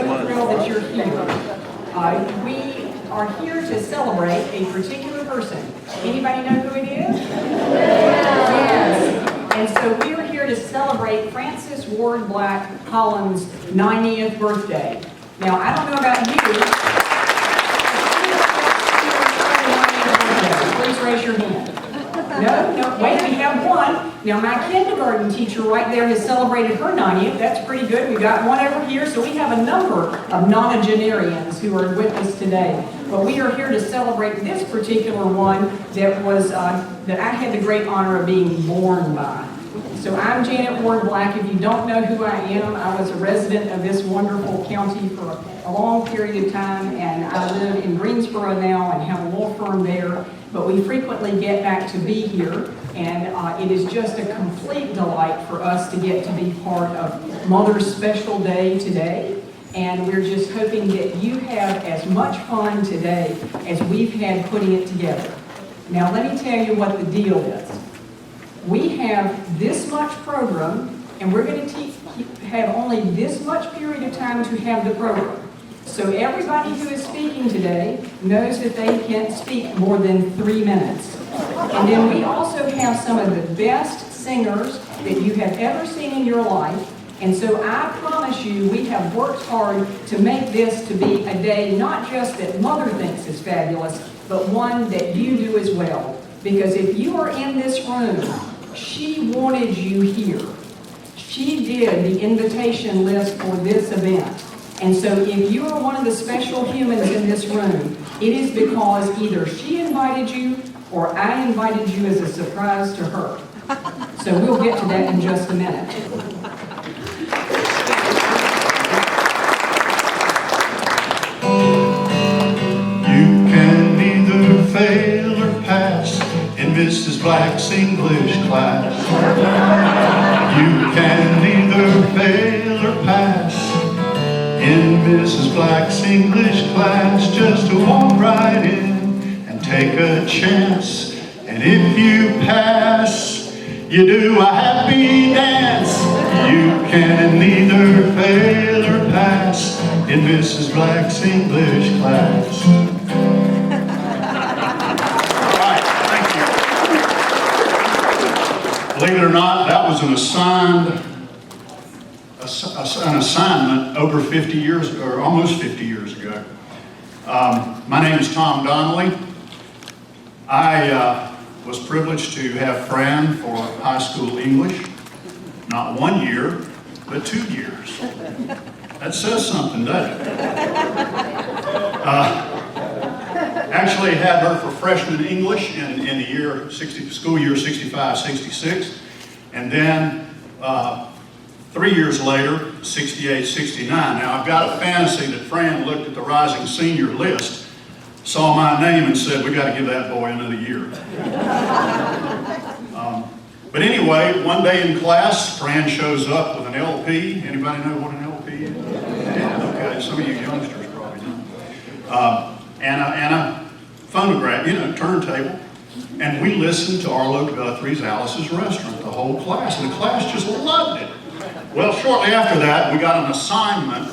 so thrilled that you're here. We are here to celebrate a particular person. Anybody know who it is? Yes. And so we are here to celebrate Frances Ward Black Holland's 90th birthday. Now, I don't know about you. Please raise your hand. No, wait, we have one. Now, my kindergarten teacher right there has celebrated her 90th. That's pretty good. We got one over here, so we have a number of nonagenarians who are with us today. But we are here to celebrate this particular one that was that I had the great honor of being born by. So I'm Janet Ward Black. If you don't know who I am, I was a resident of this wonderful county for a long period of time, and I live in Greensboro now and have a law firm there. But we frequently get back to be here, and it is just a complete delight for us to get to be part of Mother's special day today. And we're just hoping that you have as much fun today as we've had putting it together. Now, let me tell you what the deal is. We have this much program, and we're going to have only this much period of time to have the program. So everybody who is speaking today knows that they can't speak more than 3 minutes. And then we also have some of the best singers that you have ever seen in your life. And so I promise you, we have worked hard to make this to be a day not just that Mother thinks is fabulous, but one that you do as well. Because if you are in this room, she wanted you here. She did the invitation list for this event. And so if you are one of the special humans in this room, it is because either she invited you or I invited you as a surprise to her. So we'll get to that in just a minute. You can neither fail or pass in Mrs. Black's English class. You can neither fail or pass in Mrs. Black's English class. Just to walk right in and take a chance. And if you pass, you do a happy dance. You can neither fail or pass in Mrs. Black's English class. All right, thank you. Believe it or not, that was an assignment over 50 years, or almost 50 years ago. My name is Tom Donnelly. I was privileged to have Fran for high school English, not 1 year, but 2 years. That says something, doesn't it? Actually had her for freshman English in the school year 65-66, and then 3 years later, 68-69. Now, I've got a fantasy that Fran looked at the rising senior list, saw my name and said, we got to give that boy another year. But anyway, one day in class, Fran shows up with an LP. Anybody know what an LP is? Yeah, okay, some of you youngsters probably know. And a phonograph, turntable. And we listened to Arlo Guthrie's Alice's Restaurant, the whole class, and the class just loved it. Well, shortly after that, we got an assignment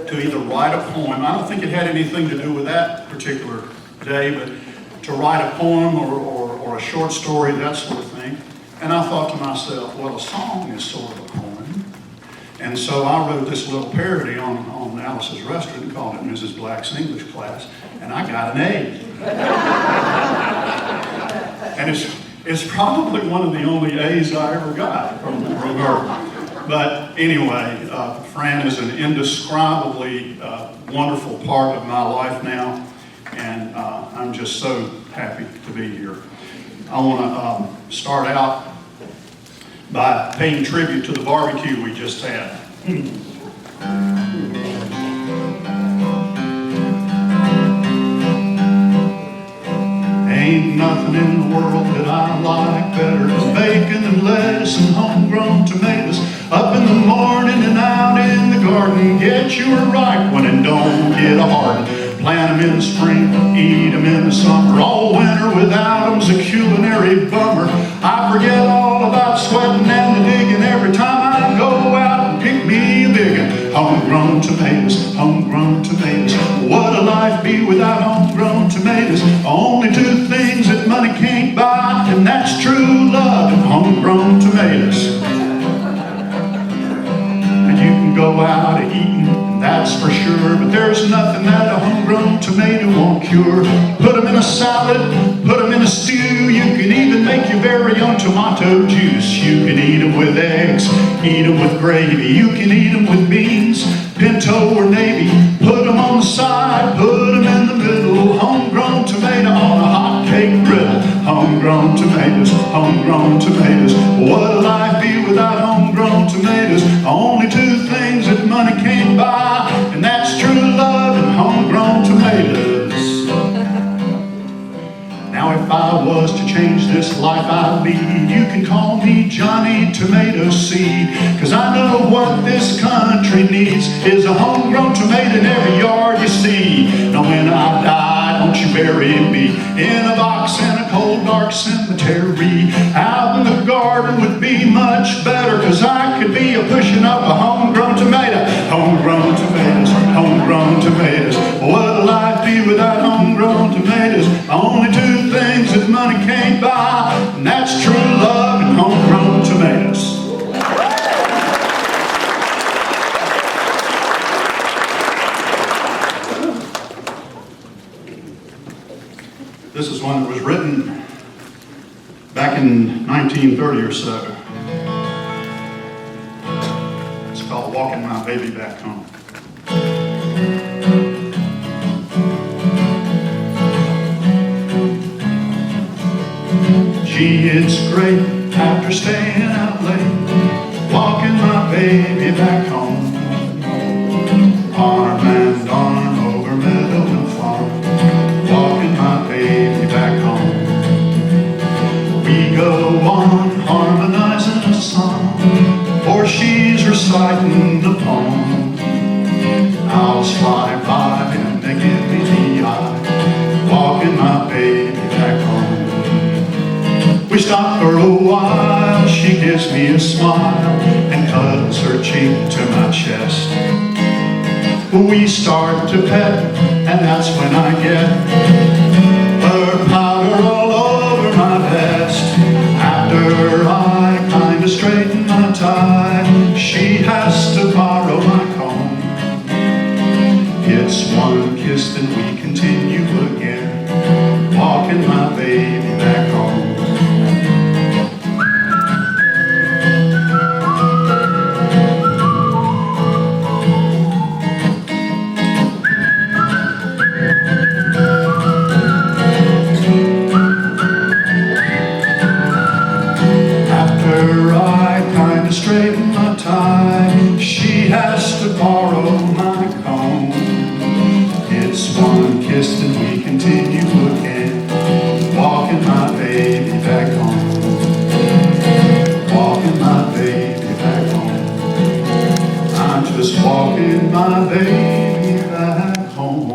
to either write a poem. I don't think it had anything to do with that particular day, but to write a poem or a short story, that sort of thing. And I thought to myself, well, a song is sort of a poem. And so I wrote this little parody on Alice's Restaurant and called it Mrs. Black's English class, and I got an A. And it's probably one of the only A's I ever got from her. But anyway, Fran is an indescribably wonderful part of my life now, and I'm just so happy to be here. I want to start out by paying tribute to the barbecue we just had. Ain't nothing in the world that I like better than bacon and lettuce and homegrown tomatoes. Up in the morning and out in the garden, get you a ripe one and don't get a hard one. Plant them in the spring, eat them in the summer. All winter without them's a culinary bummer. I forget all about sweating and the digging every time I go out and pick me a big one. Homegrown homegrown tomatoes, homegrown tomatoes. What'd a life be without homegrown tomatoes? Only two things that money can't buy, and that's true love and homegrown tomatoes. And you can go out eating, that's for sure, but there's nothing that a homegrown tomato won't cure. Put them in a salad, put them in a stew, you can even make your very own tomato juice. You can eat them with eggs, eat them with gravy, you can eat them with beans, pinto or navy. Put them on the side, put them in the middle, homegrown tomato on a hot cake griddle. Homegrown tomatoes, homegrown tomatoes. What'd life be without homegrown tomatoes? Only two things that money can't buy, and that's true love and homegrown tomatoes. Now if I was to change this life I lead, you can call me Johnny Tomato Seed, 'cause I know what this country needs is a homegrown tomato in every yard you see. Now when I die, don't you bury me in a box in a cold dark cemetery. Out in the garden would be much better, 'cause I could be a pushing up a homegrown tomato. Homegrown tomatoes, homegrown tomatoes. What'd life be without homegrown tomatoes? Only two things that money can't buy, and that's true love and homegrown tomatoes. This is one that was written back in 1930 or so. It's called Walking My Baby Back Home. Gee, it's great after staying out late, walking my baby back home. Arm and arm over meadow and farm, walking my baby back home. We go on harmonizing a song, or she's reciting the poem. Owls fly by and they give me the eye, walking my baby back home. We stop for a while, she gives me a smile and cuddles her cheek to my chest. We start to pet, and that's when I get her powder all over my vest. After I kinda straighten my tie, she has to borrow my comb. It's one kiss, then we continue again, walking my baby back home. Straighten my tie, she has to borrow my comb. It's one kiss and we continue again, walking my baby back home. Walking my baby back home. I'm just walking my baby back home.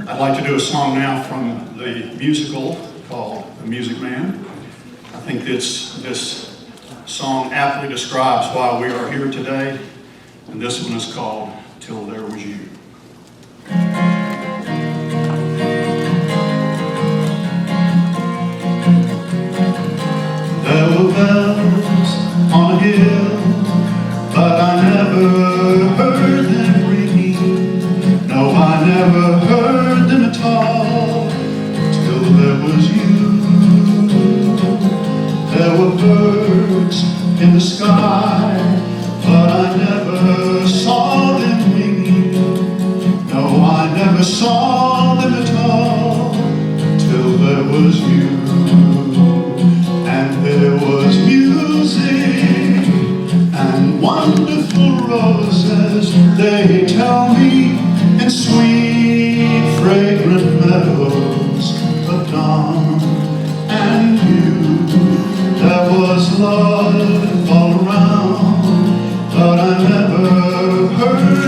I'd like to do a song now from the musical called The Music Man. I think this song aptly describes why we are here today, and this one is called Till There Was You. There were bells on a hill, but I never heard them ringing. No, I never heard them at all, till there was you. There were birds in the sky, but I never saw them winging. No, I never saw them at all, till there was you. And there was music and wonderful roses, they tell me, in sweet fragrant meadows of dawn. And you, there was love all around, but I never heard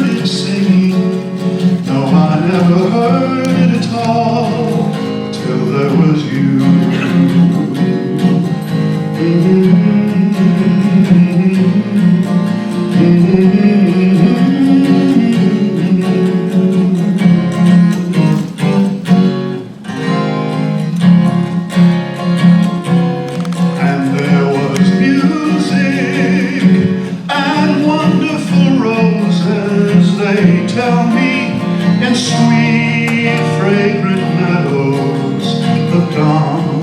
you tell me in sweet fragrant meadows of dawn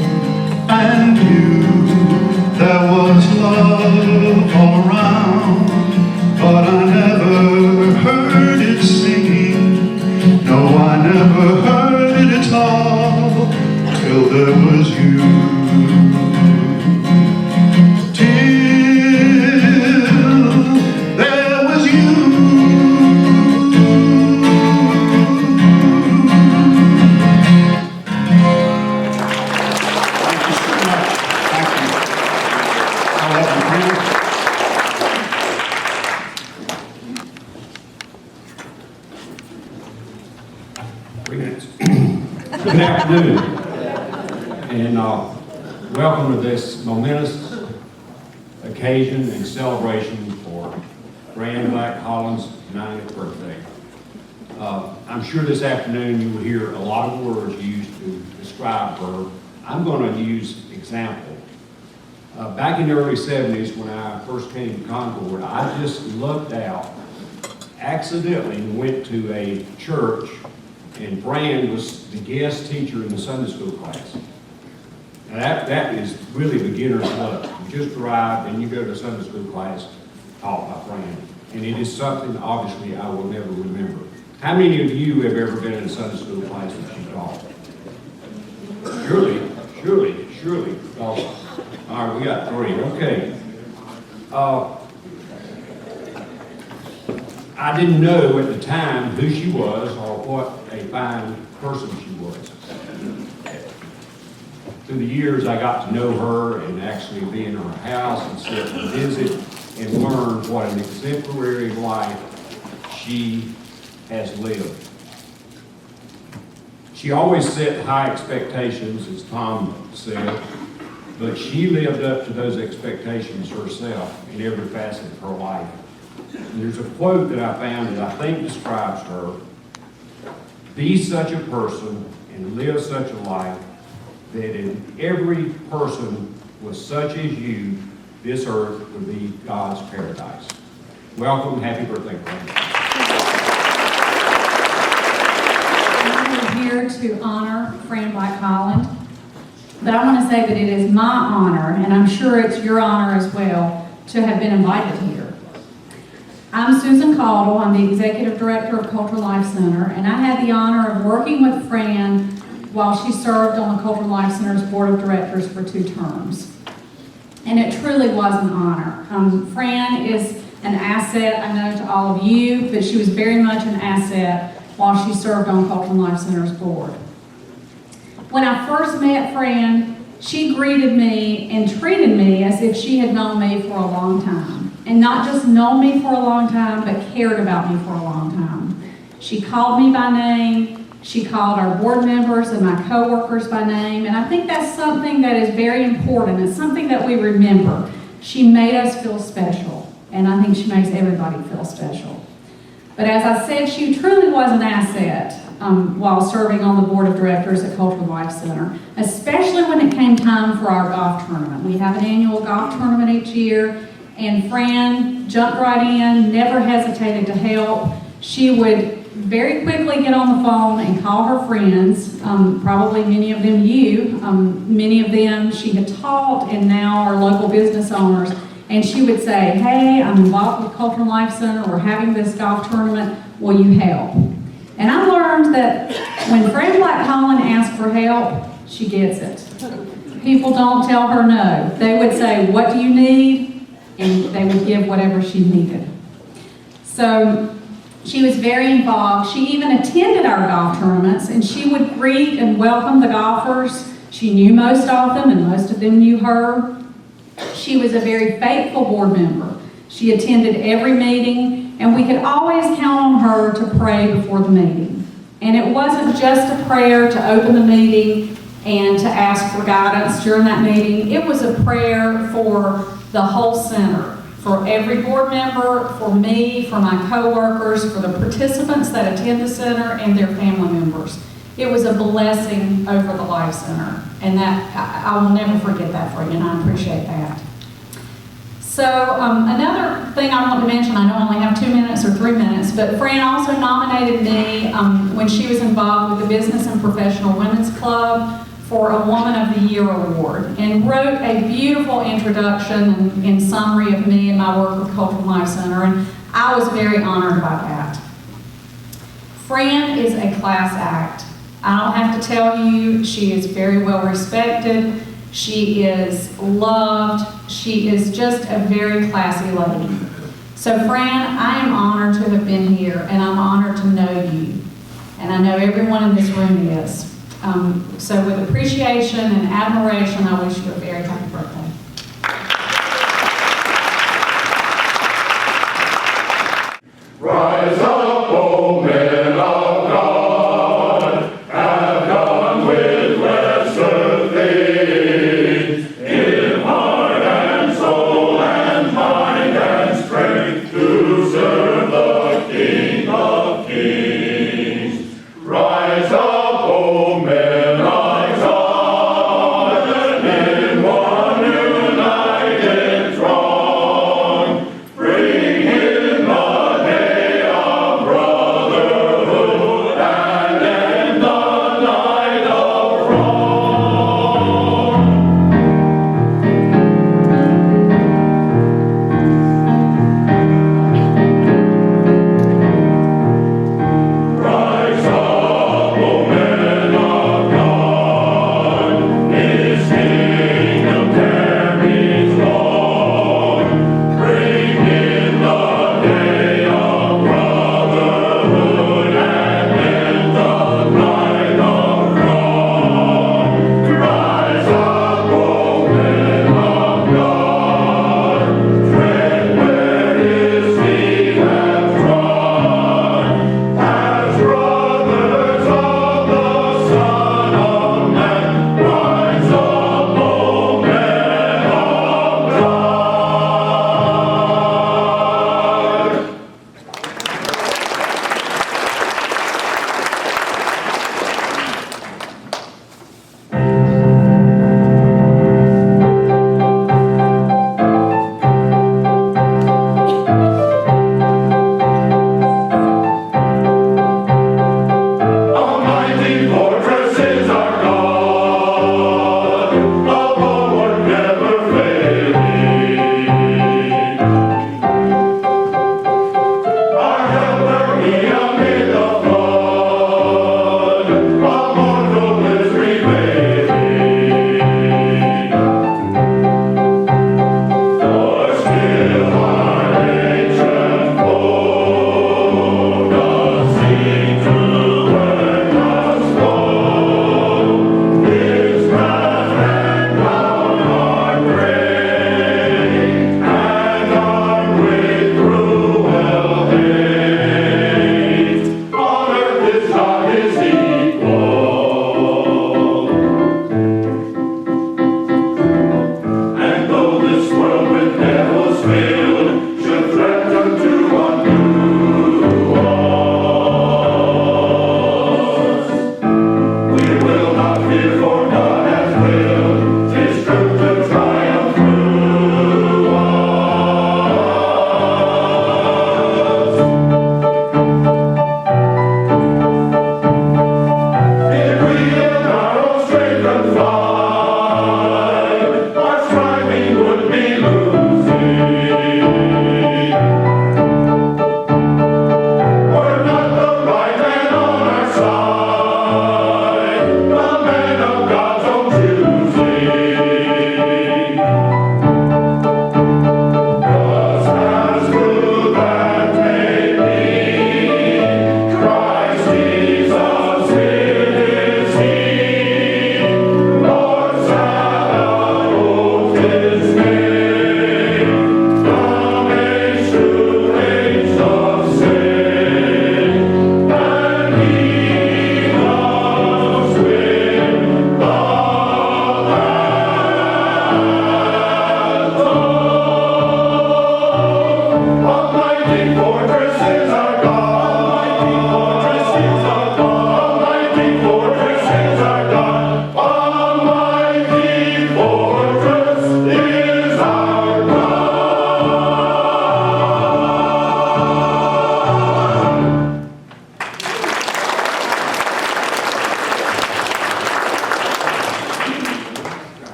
and dew there was love all around, but I never heard it singing. No, I never heard it at all till there was you. Good afternoon, and welcome to this momentous occasion and celebration for Fran Black Holland's 90th birthday. I'm sure this afternoon you will hear a lot of words used to describe her. I'm going to use example. Back in the early 70s when I first came to Concord, I just looked out accidentally and went to a church, and Fran was the guest teacher in the Sunday school class. Now that is really beginner's luck. You just arrive and you go to a Sunday school class taught by Fran. And it is something, obviously, I will never remember. How many of you have ever been in a Sunday school class that she taught? Surely. Oh, all right, we got 3. Okay. I didn't know at the time who she was or what a fine person she was. Through the years, I got to know her and actually be in her house and sit and visit and learn what an exemplary life she has lived. She always set high expectations, as Tom said, but she lived up to those expectations herself in every facet of her life. And there's a quote that I found that I think describes her. Be such a person and live such a life that in every person was such as you, this earth would be God's paradise. Welcome, happy birthday, Fran. I'm here to honor Fran Black Holland, but I want to say that it is my honor, and I'm sure it's your honor as well, to have been invited here. I'm Susan Caudle. I'm the Executive Director of Cultural Life Center, and I had the honor of working with Fran while she served on the Cultural Life Center's Board of Directors for 2 terms. And it truly was an honor. Fran is an asset, I know, to all of you, but she was very much an asset while she served on Cultural Life Center's board. When I first met Fran, she greeted me and treated me as if she had known me for a long time. And not just known me for a long time, but cared about me for a long time. She called me by name. She called our board members and my coworkers by name. And I think that's something that is very important. It's something that we remember. She made us feel special. And I think she makes everybody feel special. But as I said, she truly was an asset while serving on the board of directors at Cultural Life Center, especially when it came time for our golf tournament. We have an annual golf tournament each year. And Fran jumped right in, never hesitated to help. She would very quickly get on the phone and call her friends, probably many of them you, many of them she had taught and now are local business owners. And she would say, hey, I'm involved with Cultural Life Center, we're having this golf tournament, will you help? And I learned that when Fran Black Holland asks for help, she gets it. People don't tell her no. They would say, what do you need? And they would give whatever she needed. So she was very involved. She even attended our golf tournaments, and she would greet and welcome the golfers. She knew most of them, and most of them knew her. She was a very faithful board member. She attended every meeting, and we could always count on her to pray before the meeting. And it wasn't just a prayer to open the meeting and to ask for guidance during that meeting. It was a prayer for the whole center, for every board member, for me, for my coworkers, for the participants that attend the center and their family members. It was a blessing over the Life Center, and that I will never forget that, for you, and I appreciate that. So another thing I want to mention, I know I only have 2 minutes or 3 minutes, but Fran also nominated me when she was involved with the Business and Professional Women's Club for a Woman of the Year award, and wrote a beautiful introduction and summary of me and my work with Cultural Life Center, and I was very honored by that. Fran is a class act. I don't have to tell you, she is very well respected. She is loved. She is just a very classy lady. So Fran, I am honored to have been here, and I'm honored to know you. And I know everyone in this room is. So with appreciation and admiration, I wish you a very happy birthday. Rise up, O men of God, have done with lesser things, in heart and soul and mind and strength to serve the King of Kings. Rise up, O men of God, in one united throng, bring in the day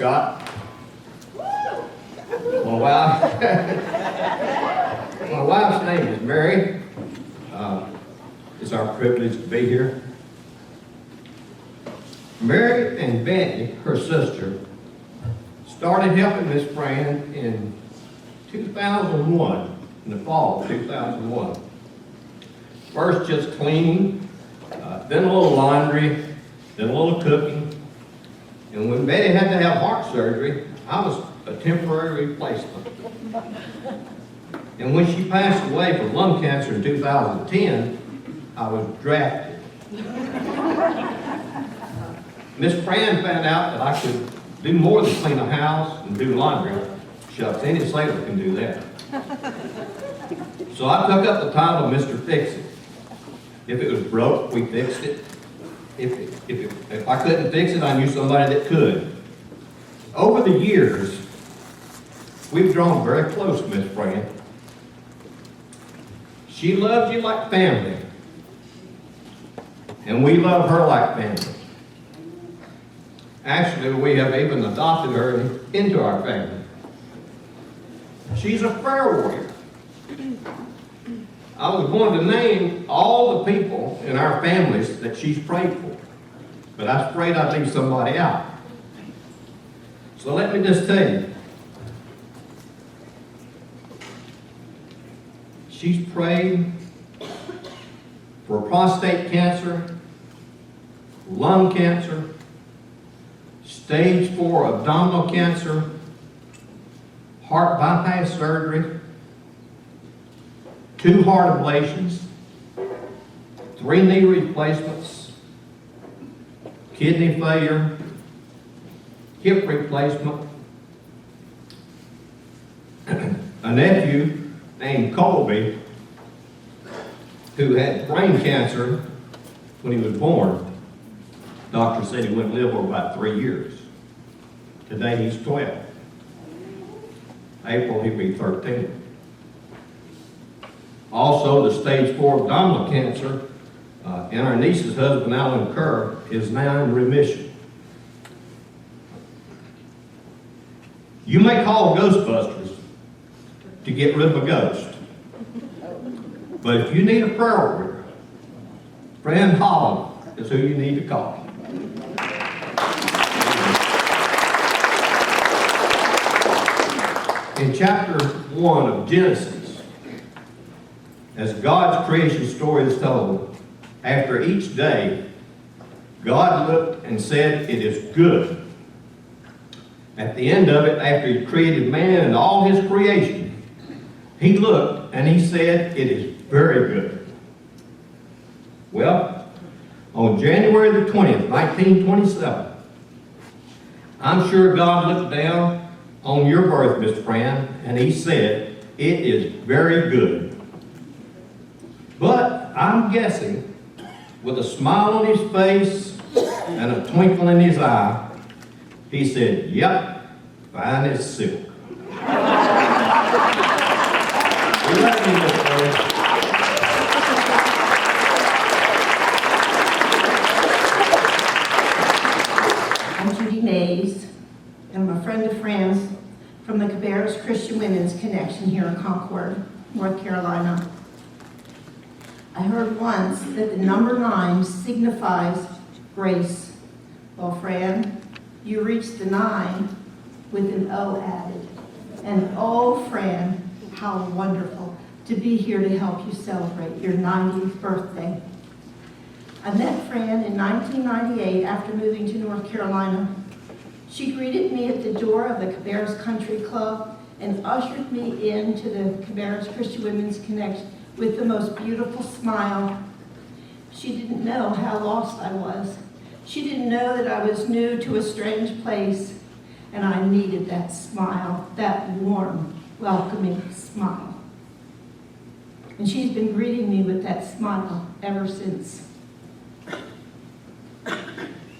Scott. My wife, my wife's name is Mary. It's our privilege to be here. Mary and Betty, her sister, started helping Miss Fran in 2001, in the fall of 2001. First just cleaning, then a little laundry, then a little cooking. And when Betty had to have heart surgery, I was a temporary replacement. And when she passed away from lung cancer in 2010, I was drafted. Miss Fran found out that I could do more than clean a house and do laundry. Shucks, any sailor can do that. So I took up the title of Mr. Fix-It. If it was broke, we fixed it. If I couldn't fix it, I knew somebody that could. Over the years, we've drawn very close, Miss Fran. She loves you like family. And we love her like family. Actually, we have even adopted her into our family. She's a prayer warrior. I was going to name all the people in our families that she's prayed for, but I was afraid I'd leave somebody out. So let me just tell you, she's prayed for prostate cancer, lung cancer, stage 4 abdominal cancer, heart bypass surgery, 2 heart ablations, 3 knee replacements, kidney failure, hip replacement. A nephew named Colby, who had brain cancer when he was born. Doctor said he wouldn't live for about 3 years. Today he's 12. April he'll be 13. Also, the stage 4 abdominal cancer in our niece's husband, Alan Kerr, is now in remission. You may call Ghostbusters to get rid of a ghost. But if you need a prayer warrior, Fran Holland is who you need to call. In chapter 1 of Genesis, as God's creation story is told, after each day, God looked and said, "It is good." At the end of it, after He created man and all His creation, He looked and He said, "It is very good." Well, on January the 20th, 1927, I'm sure God looked down on your birth, Miss Fran, and He said, "It is very good." But I'm guessing, with a smile on His face and a twinkle in His eye, He said, "Yep, fine as silk." We love you, Miss Fran. I'm Judy Mays, and I'm a friend of Fran's from the Cabarrus Christian Women's Connection here in Concord, North Carolina. I heard once that the number 9 signifies grace. Well, Fran, you reached the 9 with an O added. And oh, Fran, how wonderful to be here to help you celebrate your 90th birthday. I met Fran in 1998 after moving to North Carolina. She greeted me at the door of the Cabarrus Country Club and ushered me into the Cabarrus Christian Women's Connection with the most beautiful smile. She didn't know how lost I was. She didn't know that I was new to a strange place, and I needed that smile, that warm, welcoming smile. And she's been greeting me with that smile ever since.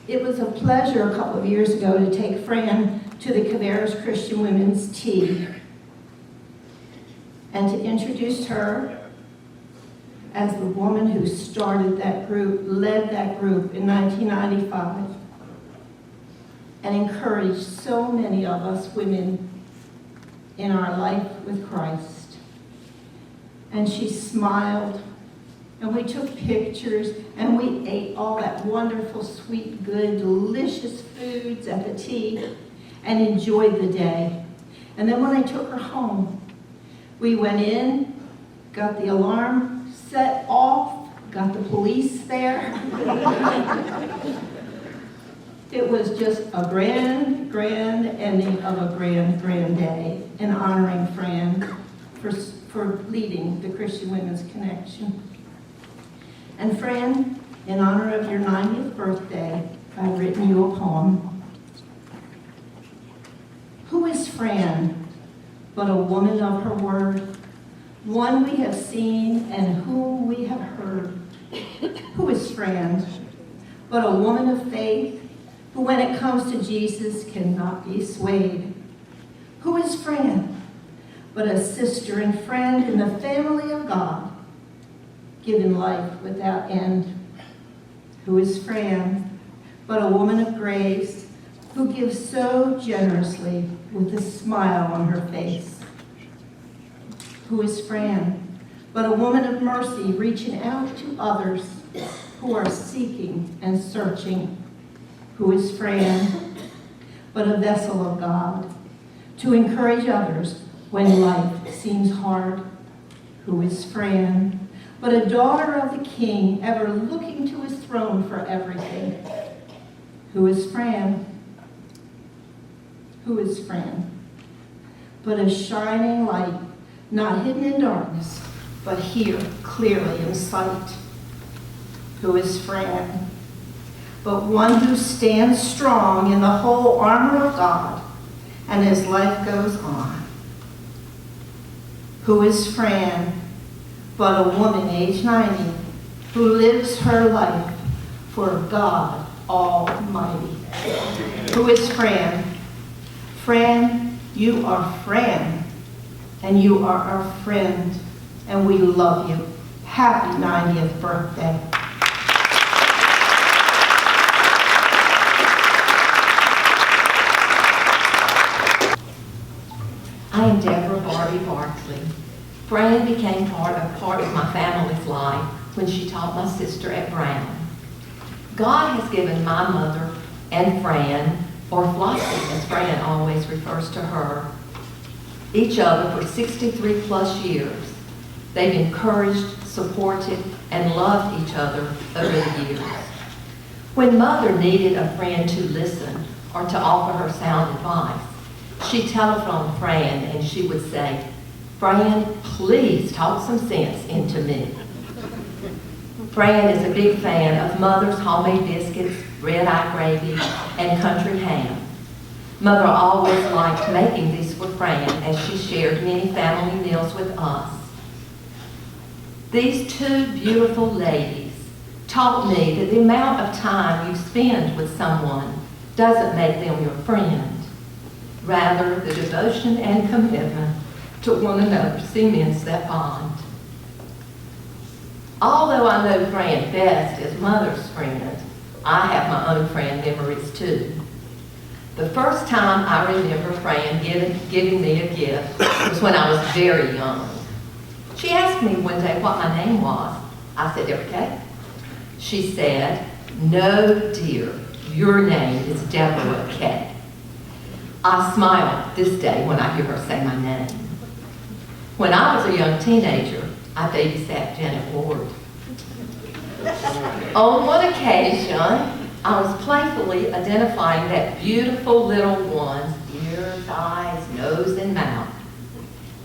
It was a pleasure a couple of years ago to take Fran to the Cabarrus Christian Women's Tea and to introduce her as the woman who started that group, led that group in 1995. and encouraged so many of us women in our life with Christ. And she smiled, and we took pictures, and we ate all that wonderful, sweet, good, delicious foods at the tea, and enjoyed the day. And then when I took her home, we went in, got the alarm set off, got the police there. It was just a grand ending of a grand day in honoring Fran for leading the Christian Women's Connection. And Fran, in honor of your 90th birthday, I've written you a poem. Who is Fran but a woman of her word, one we have seen and whom we have heard? Who is Fran but a woman of faith, who when it comes to Jesus cannot be swayed? Who is Fran but a sister and friend in the family of God, given life without end? Who is Fran but a woman of grace, who gives so generously with a smile on her face? Who is Fran but a woman of mercy, reaching out to others who are seeking and searching? Who is Fran but a vessel of God, to encourage others when life seems hard? Who is Fran but a daughter of the King, ever looking to his throne for everything? Who is Fran? Who is Fran but a shining light, not hidden in darkness, but here clearly in sight? Who is Fran but one who stands strong in the whole armor of God, and as life goes on? Who is Fran but a woman age 90, who lives her life for God Almighty? Who is Fran? Fran, you are Fran, and you are our friend, and we love you. Happy 90th birthday. I am Deborah Barbie Barkley. Fran became part of my family's life when she taught my sister at Brown. God has given my mother and Fran, or Flossie as Fran always refers to her, each other for 63 plus years. They've encouraged, supported, and loved each other over the years. When Mother needed a friend to listen or to offer her sound advice, she telephoned Fran and she would say, "Fran, please talk some sense into me." Fran is a big fan of Mother's homemade biscuits, red-eye gravy, and country ham. Mother always liked making these for Fran as she shared many family meals with us. These two beautiful ladies taught me that the amount of time you spend with someone doesn't make them your friend. Rather, the devotion and commitment to one another cements that bond. Although I know Fran best as Mother's friend, I have my own Fran memories too. The first time I remember Fran giving me a gift was when I was very young. She asked me one day what my name was. I said, "Deborah Kay." She said, "No, dear, your name is Deborah Kay." I smile this day when I hear her say my name. When I was a young teenager, I babysat Janet Ward. On one occasion, I was playfully identifying that beautiful little one's ears, eyes, nose, and mouth.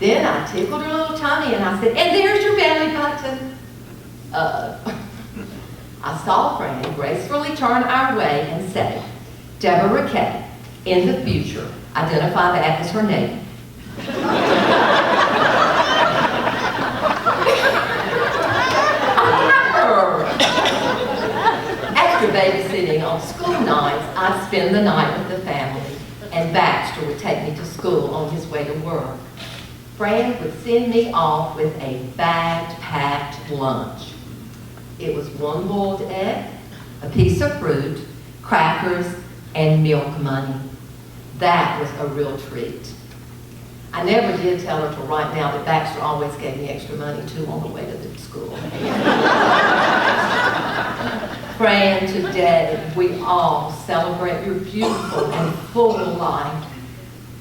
Then I tickled her little tummy and I said, "And there's your belly button." I saw Fran gracefully turn our way and say, "Deborah Kay, in the future, identify that as her name." After babysitting on school nights, I'd spend the night with the family, and Baxter would take me to school on his way to work. Fran would send me off with a bagged, packed lunch. It was one boiled egg, a piece of fruit, crackers, and milk money. That was a real treat. I never did tell her till right now that Baxter always gave me extra money too on the way to the school. Fran, today we all celebrate your beautiful and full life.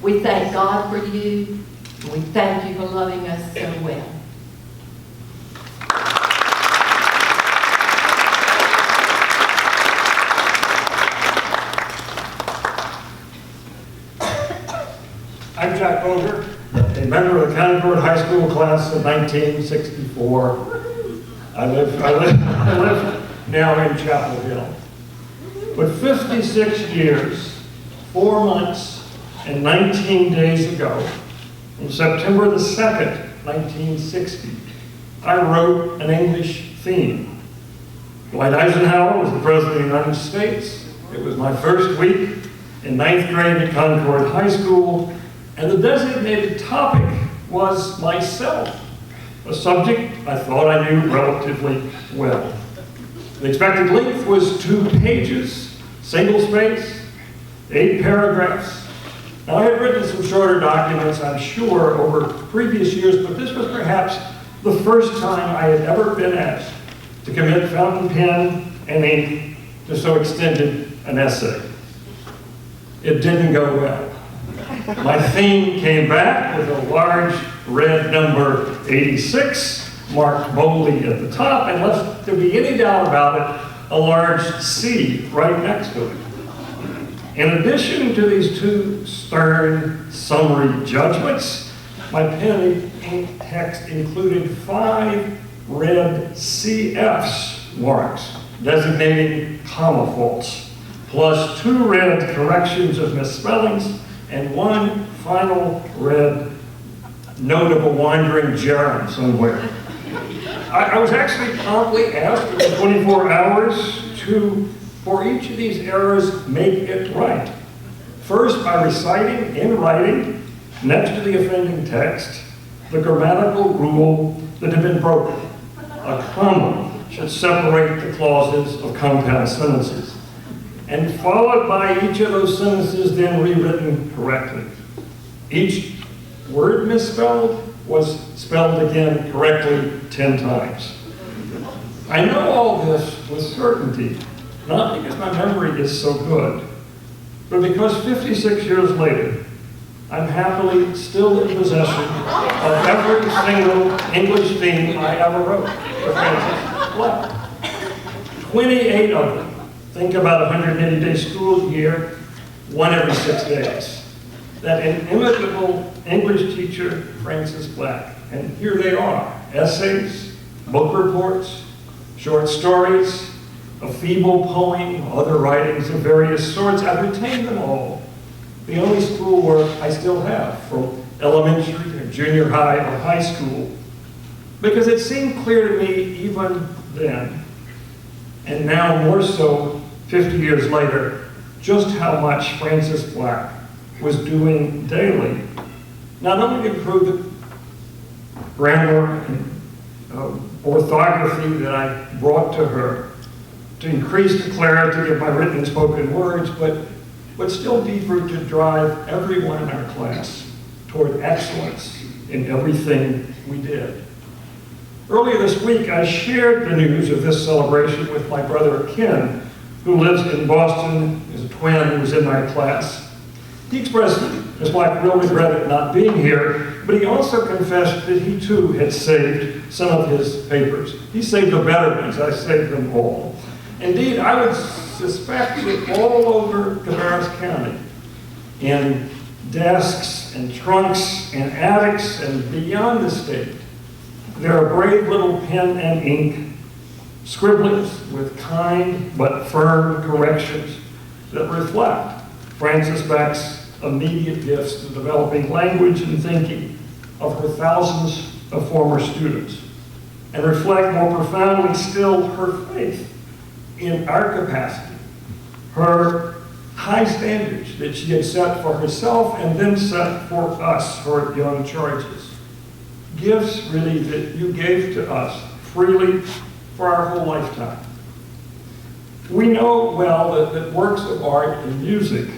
We thank God for you, and we thank you for loving us so well. I'm Jack Boger, a member of the Concord High School class of 1964. I live now in Chapel Hill. But 56 years, 4 months, and 19 days ago, on September the 2nd, 1960, I wrote an English theme. Dwight Eisenhower was the President of the United States. It was my first week in 9th grade at Concord High School, and the designated topic was myself, a subject I thought I knew relatively well. The expected length was 2 pages, single space, 8 paragraphs. Now, I had written some shorter documents, I'm sure, over previous years, but this was perhaps the first time I had ever been asked to commit fountain pen and ink to so extended an essay. It didn't go well. My theme came back with a large red number 86, marked boldly at the top, and lest there be any doubt about it, a large C right next to it. In addition to these 2 stern summary judgments, my pen and ink text included 5 red CFs marks, designating comma faults, plus 2 red corrections of misspellings, and 1 final red notable wandering germ somewhere. I was actually promptly asked within 24 hours to, for each of these errors, make it right. First, by reciting in writing, next to the offending text, the grammatical rule that had been broken. A comma should separate the clauses of compound sentences, and followed by each of those sentences then rewritten correctly. Each word misspelled was spelled again correctly 10 times. I know all this with certainty, not because my memory is so good, but because 56 years later, I'm happily still in possession of every single English theme I ever wrote for Francis Black. 28 of them. Think about a 180-day school year, 1 every 6 days. That inimitable English teacher, Francis Black. And here they are, essays, book reports, short stories, a feeble poem, other writings of various sorts. I've retained them all. The only schoolwork I still have from elementary or junior high or high school, because it seemed clear to me even then, and now more so 50 years later, just how much Francis Black was doing daily, not only to improve the grammar and orthography that I brought to her, to increase the clarity of my written and spoken words, but still deeper to drive everyone in our class toward excellence in everything we did. Earlier this week, I shared the news of this celebration with my brother Ken, who lives in Boston, is a twin who was in my class. He expressed his wife real regret at not being here, but he also confessed that he too had saved some of his papers. He saved the better ones, I saved them all. Indeed, I would suspect that all over Cabarrus County, in desks and trunks and attics and beyond the state, there are brave little pen and ink scribblings with kind but firm corrections that reflect Francis Black's immediate gifts to developing language and thinking of her thousands of former students, and reflect more profoundly still her faith in our capacity, her high standards that she had set for herself and then set for us, her young charges. Gifts really that you gave to us freely for our whole lifetime. We know well that works of art and music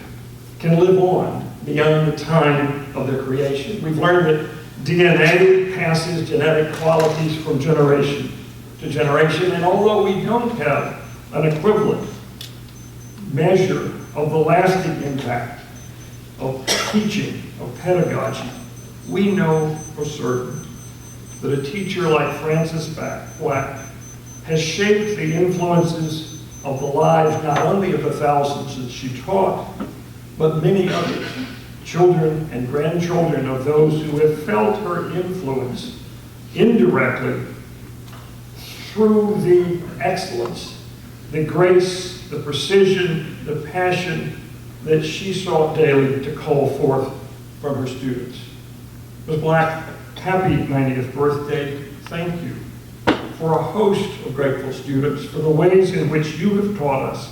can live on beyond the time of their creation. We've learned that DNA passes genetic qualities from generation to generation, and although we don't have an equivalent measure of the lasting impact of teaching, of pedagogy, we know for certain that a teacher like Frances Black has shaped the influences of the lives not only of the thousands that she taught, but many others, children and grandchildren of those who have felt her influence indirectly through the excellence, the grace, the precision, the passion that she sought daily to call forth from her students. Ms. Black, happy 90th birthday. Thank you for a host of grateful students for the ways in which you have taught us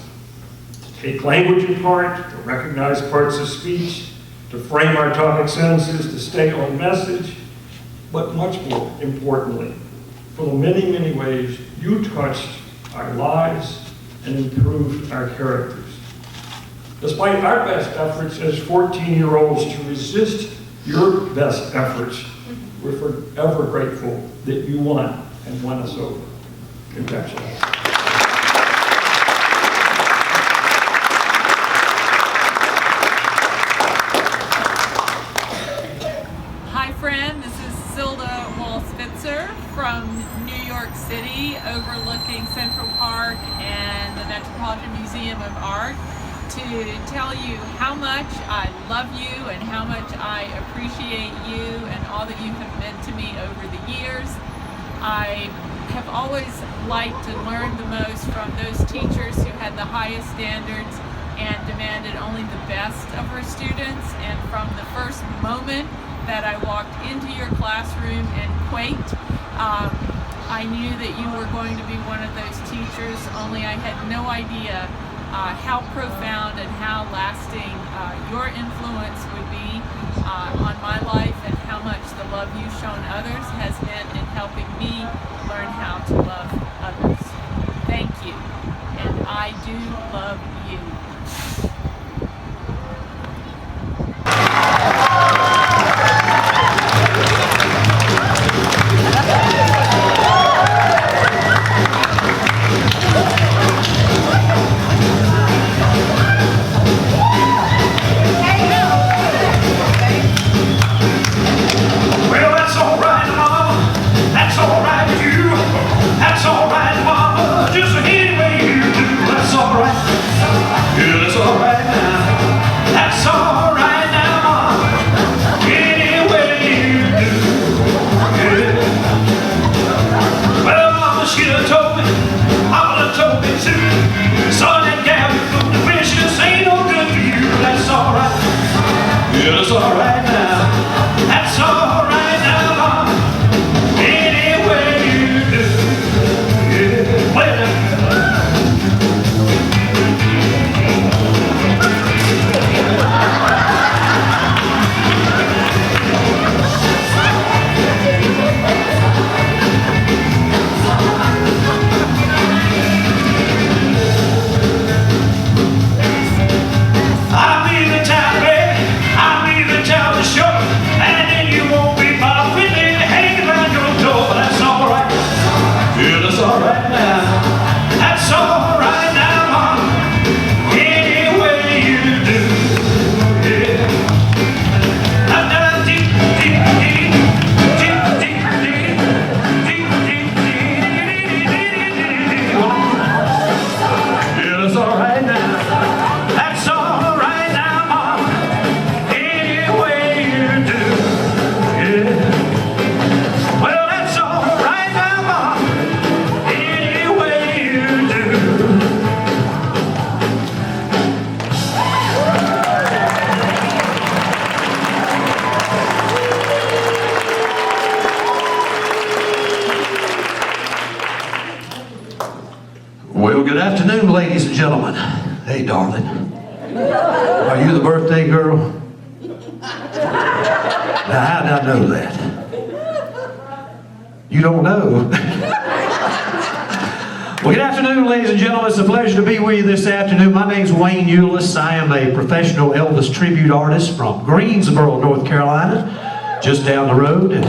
to take language apart, to recognize parts of speech, to frame our topic sentences, to stay on message, but much more importantly, for the many, many ways you touched our lives and improved our characters. Despite our best efforts as 14-year-olds to resist your best efforts, we're forever grateful that you won and won us over. Congratulations. Hi, friend. This is Silda Wall-Spitzer from New York City, overlooking Central Park and the Metropolitan Museum of Art, to tell you how much I love you and how much I appreciate you and all that you have meant to me over the years. I have always liked to learn the most from those teachers who had the highest standards and demanded only the best of her students. And from the first moment that I walked into your classroom and quaked, I knew that you were going to be one of those teachers, only I had no idea how profound and how lasting your influence would be on my life, and how much the love you've shown others has meant in helping me learn how to love others. Thank you, and I do love you. Well, good afternoon, ladies and gentlemen. Hey, darling. Are you the birthday girl? Now, how did I know that? You don't know? Well, good afternoon, ladies and gentlemen. It's a pleasure to be with you this afternoon. My name's Wayne Eulis. I am a professional Elvis tribute artist from Greensboro, North Carolina, just down the road. And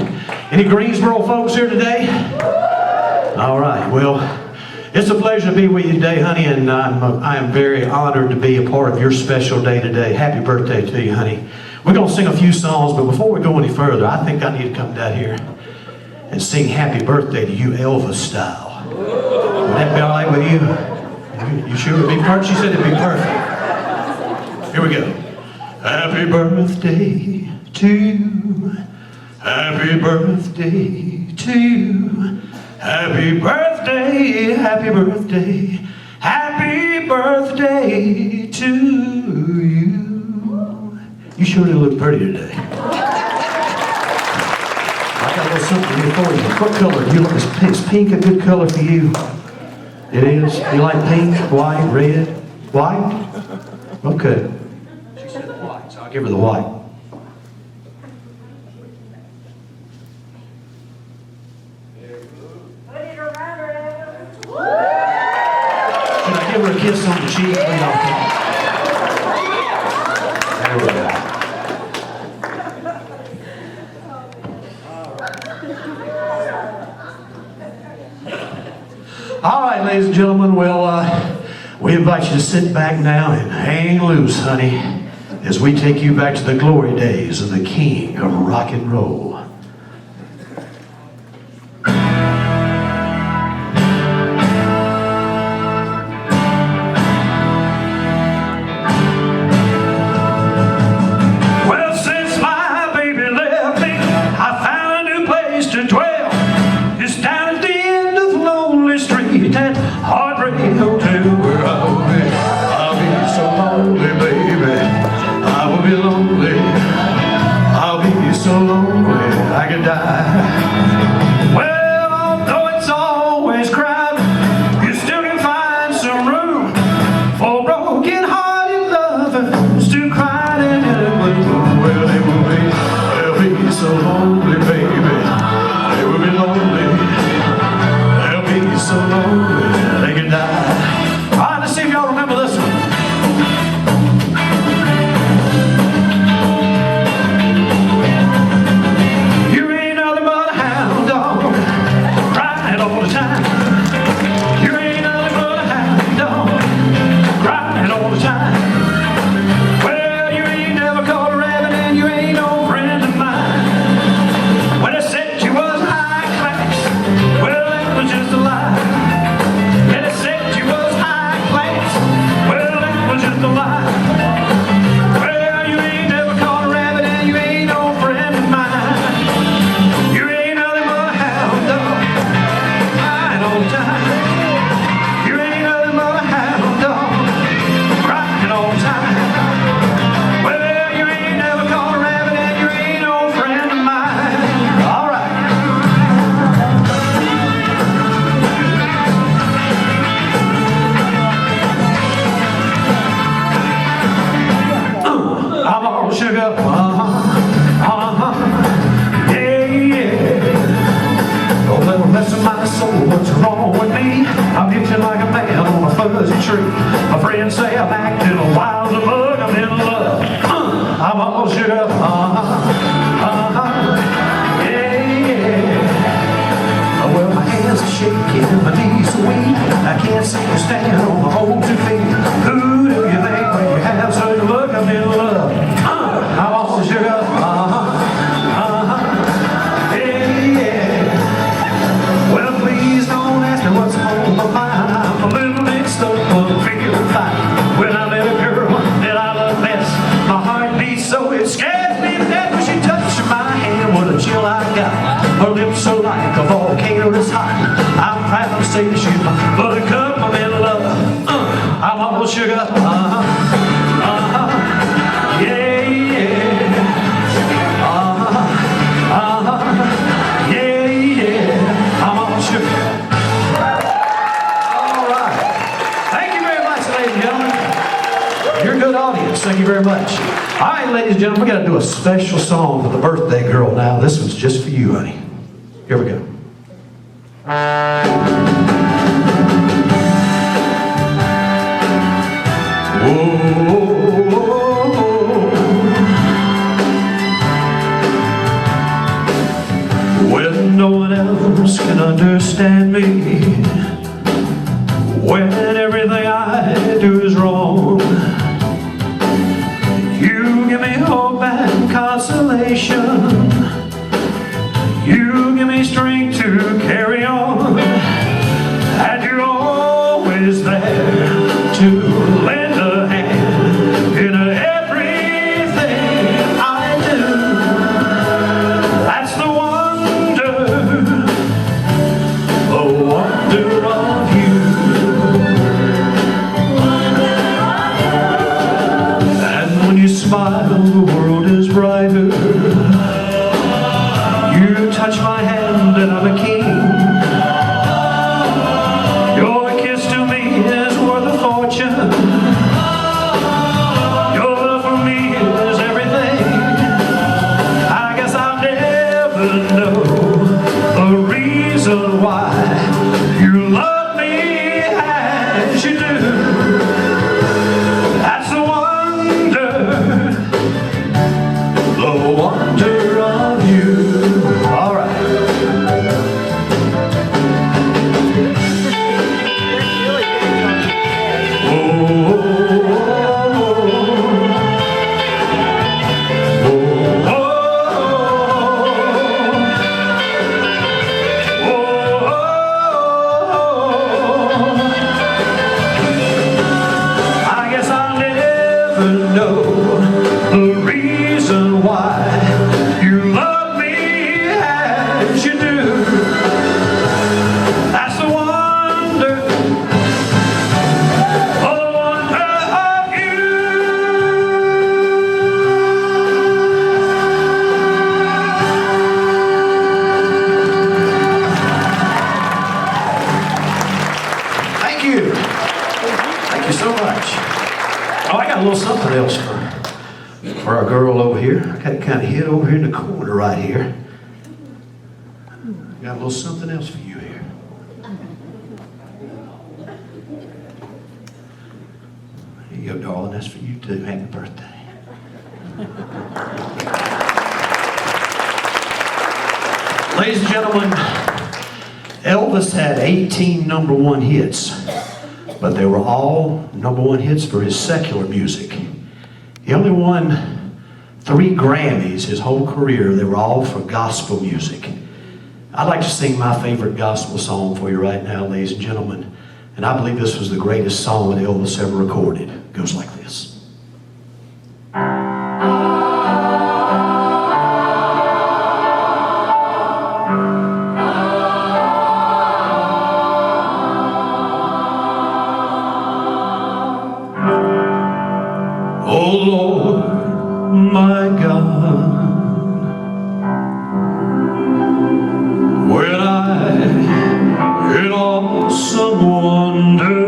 any Greensboro folks here today? All right. Well, it's a pleasure to be with you today, honey, and I am very honored to be a part of your special day today. Happy birthday to you, honey. We're going to sing a few songs, but before we go any further, I think I need to come down here and sing happy birthday to you Elvis style. Would that be all right with you? You sure it'd be perfect? She said it'd be perfect. Here we go. Happy birthday to you. Happy birthday to you. Happy birthday, happy birthday, happy birthday to you. You sure do look pretty today. I got a little something here for you. What color? You look, is pink a good color for you? It is? You like pink, white, red? White? Okay. She said white, so I'll give her the white. Should I give her a kiss on the cheek? There we go. All right, ladies and gentlemen, well, we invite you to sit back now and hang loose, honey, as we take you back to the glory days of the king of rock and roll. Well, since my baby left me, I found a new place to dwell. It's down at the end of Lonely Street, that heartbreak hotel where I'll be so lonely, baby. I will be lonely. I'll be so lonely I could die. Well, although it's always crowded, you still can find some room for broken-hearted lovers to cry in a gloom. Well, they'll be so lonely, baby. They will be lonely. They'll be so lonely they can die. All right, let's see if y'all remember this one. You ain't nothing but a hound dog, crying all the time. You ain't nothing but a hound dog, crying all the time. Well, you ain't never caught a rabbit and you ain't no friend of mine. When I said you was high class, well, that was just a lie. And I said you was high class, well, that was just a lie. Well, you ain't never caught a rabbit and you ain't no friend of mine. You ain't nothing but a hound dog, crying all the time. You ain't nothing but a hound dog, crying all the time. Well, you ain't never caught a rabbit and you ain't no friend of mine. All right. I'm all shook up, yeah, yeah. Oh, little rest of my soul, what's wrong with me? I'm itching like a man on a fuzzy tree. My friends say I'm acting wild as a bug, I'm in love. I'm all shook up, yeah, yeah. Well, my hands are shaking, my knees are weak. I can't seem to stand on my own 2 feet. Who do you think when you have such a look? I'm in love. I'm all shook up, yeah, yeah. Well, please don't ask me what's on my mind. I'm a little mixed up, but figuring fine. When I met a girl that I love best, my heart beats so it scares me to death. When she touched my hand, what a chill I got. Her lips are like a volcano that's hot. I'm proud to say she's my buttercup. I'm in love. I'm all shook up. Yeah, yeah. Yeah, yeah. I'm all shook up. All right. Thank you very much, ladies and gentlemen. You're a good audience. Thank you very much. All right, ladies and gentlemen, we got to do a special song for the birthday girl now. This one's just for you, honey. Here we go. no one else can understand me when everything I do is wrong. You give me hope and consolation. You give me strength to carry on. And you're always there to lend a hand in everything I do. That's the wonder of you. And when you smile, the world is brighter. You touch my hand and I'm a king. Your kiss to me is worth a fortune. Your love for me is everything. I guess I'll never know the reason why you love me as you do. That's the wonder of you. All right. I guess I'll never know the reason why you love me as you do. That's the wonder of you. Thank you. Thank you so much. Oh, I got a little something else for our girl over here. I got it kind of hid over here in the corner right here. Got a little something else for you here. Here you go, darling. That's for you too. Happy birthday. Ladies and gentlemen, Elvis had 18 #1 hits, but they were all #1 hits for his secular music. He only won 3 Grammys his whole career. They were all for gospel music. I'd like to sing my favorite gospel song for you right now, ladies and gentlemen. And I believe this was the greatest song that Elvis ever recorded. It goes like this. Oh Lord, my God, when I in awesome wonder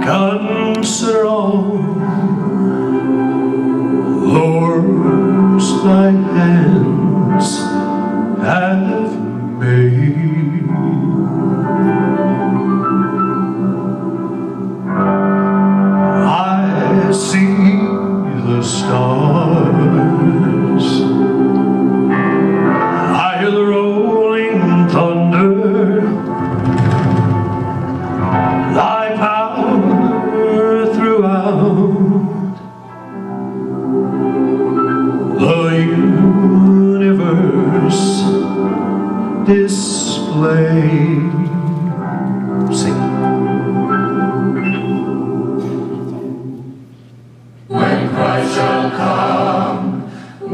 consider all the works thy hands have made. I see the stars, I hear the rolling thunder, thy power throughout the universe display. Sing. When Christ shall come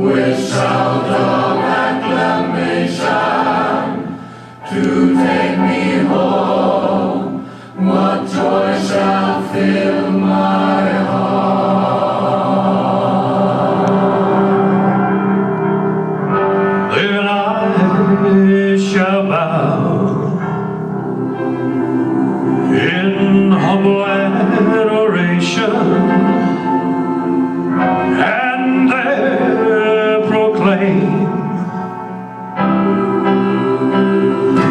with shout of acclamation to take me home, what joy shall fill my heart? Then I shall bow in humble adoration and there proclaim,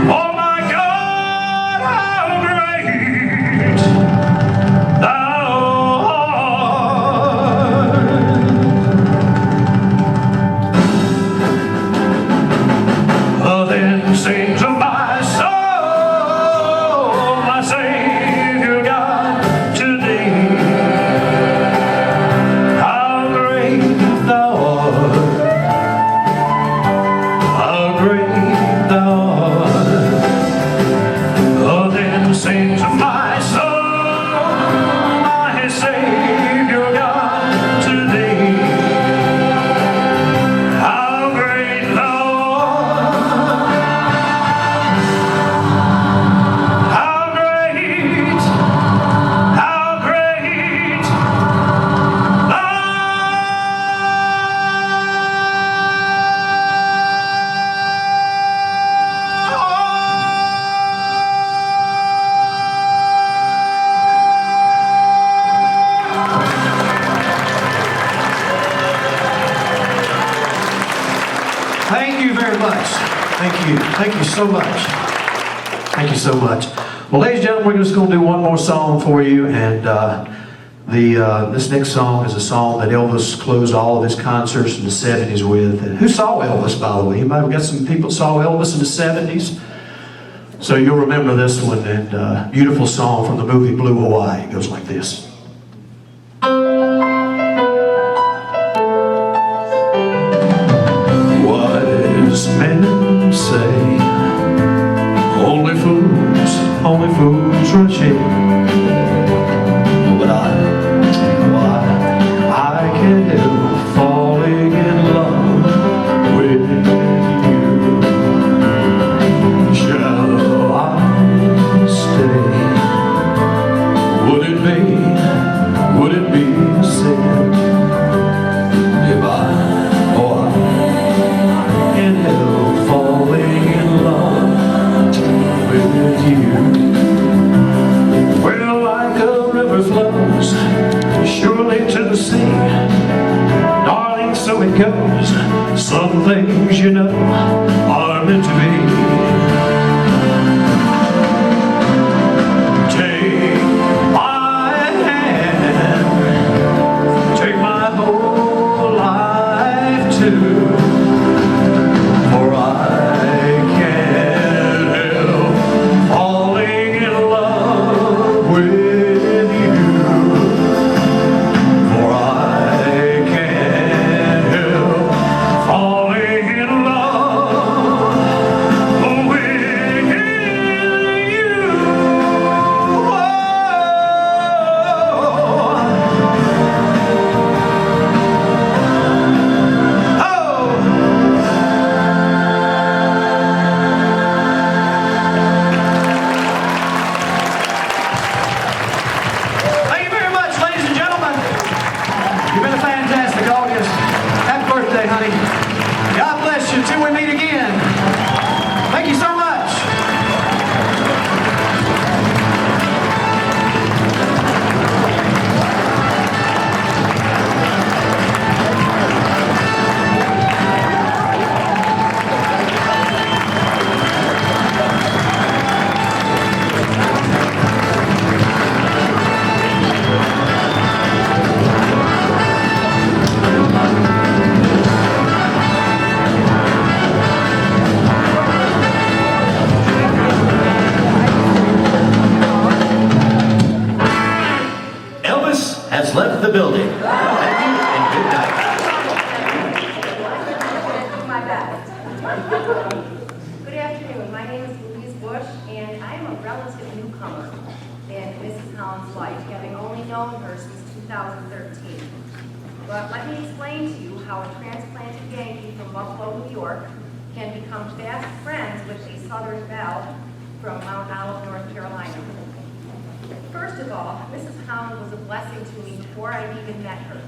oh my God, how great thou art. Thank you very much. Thank you. Thank you so much. Thank you so much. Well, ladies and gentlemen, we're just going to do one more song for you, and this next song is a song that Elvis closed all of his concerts in the 70s with. And who saw Elvis, by the way? Anybody? We got some people that saw Elvis in the 70s. So you'll remember this one, and beautiful song from the movie Blue Hawaii. It goes like this. Wise men say only fools rush in, but I can't help falling in love with you. Shall I stay? Would it be a sin if I can't help falling in love with you? Well, like a river flows surely to the sea, darling, so it goes. Some things, you know, are meant to be. Take my hand, take my whole life too, for I can't help falling in love with you. For I can't help falling in love with you. Thank you very much, ladies and gentlemen. You've been a fantastic audience. Happy birthday, honey. God bless you until we meet again. Thank you so much. Elvis has left the building. Thank you and good night. Good afternoon. My name is Louise Bush, and I am a relative newcomer in Mrs. Holland's life, having only known her since 2013. But let me explain to you how a transplanted Yankee from Buffalo, New York, can become fast friends with a Southern belle from Mount Olive, North Carolina. First of all, Mrs. Holland was a blessing to me before I even met her.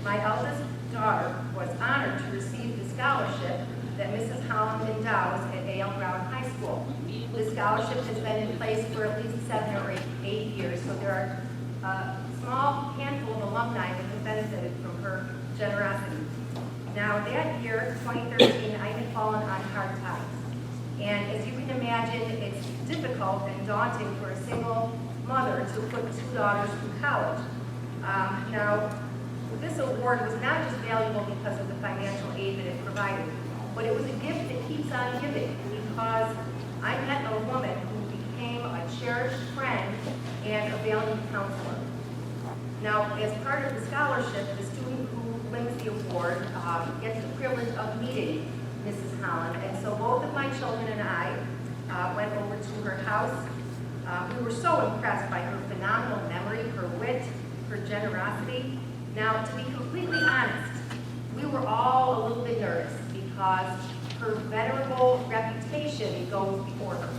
My eldest daughter was honored to receive the scholarship that Mrs. Holland endows at A.L. Brown High School. The scholarship has been in place for at least 7 or 8 years, so there are a small handful of alumni that have benefited from her generosity. Now, that year, 2013, I had fallen on hard times. And as you can imagine, it's difficult and daunting for a single mother to put 2 daughters through college. Now, this award was not just valuable because of the financial aid that it provided, but it was a gift that keeps on giving, because I met a woman who became a cherished friend and a valued counselor. Now, as part of the scholarship, the student who wins the award gets the privilege of meeting Mrs. Holland. And so both of my children and I went over to her house. We were so impressed by her phenomenal memory, her wit, her generosity. Now, to be completely honest, we were all a little bit nervous because her venerable reputation goes before her.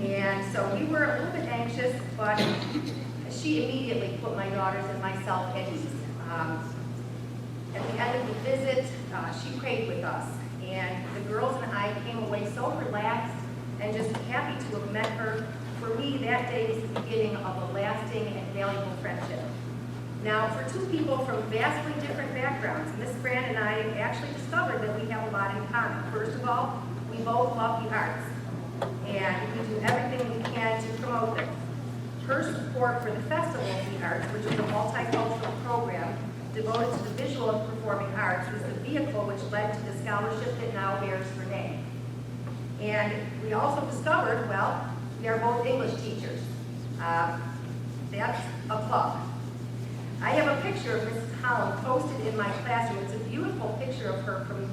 And so we were a little bit anxious, but she immediately put my daughters and myself at ease. At the end of the visit, she prayed with us, and the girls and I came away so relaxed and just happy to have met her. For me, that day was the beginning of a lasting and valuable friendship. Now, for two people from vastly different backgrounds, Miss Fran and I actually discovered that we have a lot in common. First of all, we both love the arts, and we do everything we can to promote them. Her support for the Festival of the Arts, which is a multicultural program devoted to the visual and performing arts, was the vehicle which led to the scholarship that now bears her name. And we also discovered, well, we are both English teachers. That's a club. I have a picture of Mrs. Holland posted in my classroom. It's a beautiful picture of her from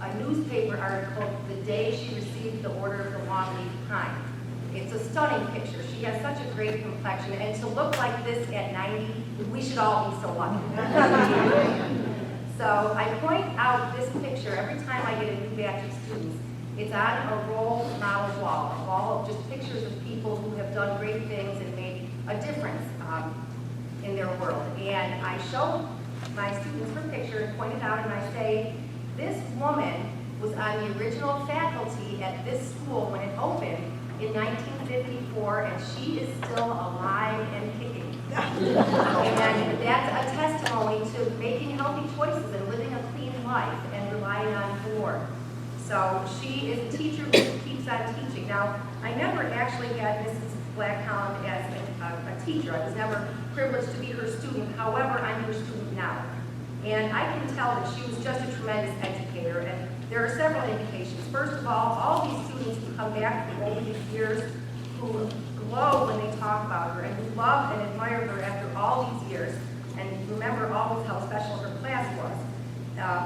a newspaper article the day she received the Order of the Longleaf Pine. It's a stunning picture. She has such a great complexion, and to look like this at 90, we should all be so lucky. So I point out this picture every time I get a new batch of students. It's on a role model wall, a wall of just pictures of people who have done great things and made a difference in their world. And I show my students her picture and point it out, and I say, this woman was on the original faculty at this school when it opened in 1954, and she is still alive and kicking. And that's a testimony to making healthy choices and living a clean life and relying on the Lord. So she is a teacher who keeps on teaching. Now, I never actually had Mrs. Black Holland as a teacher. I was never privileged to be her student. However, I'm her student now. And I can tell that she was just a tremendous educator. And there are several indications. First of all these students who come back from over the years who glow when they talk about her and who love and admire her after all these years and remember always how special her class was.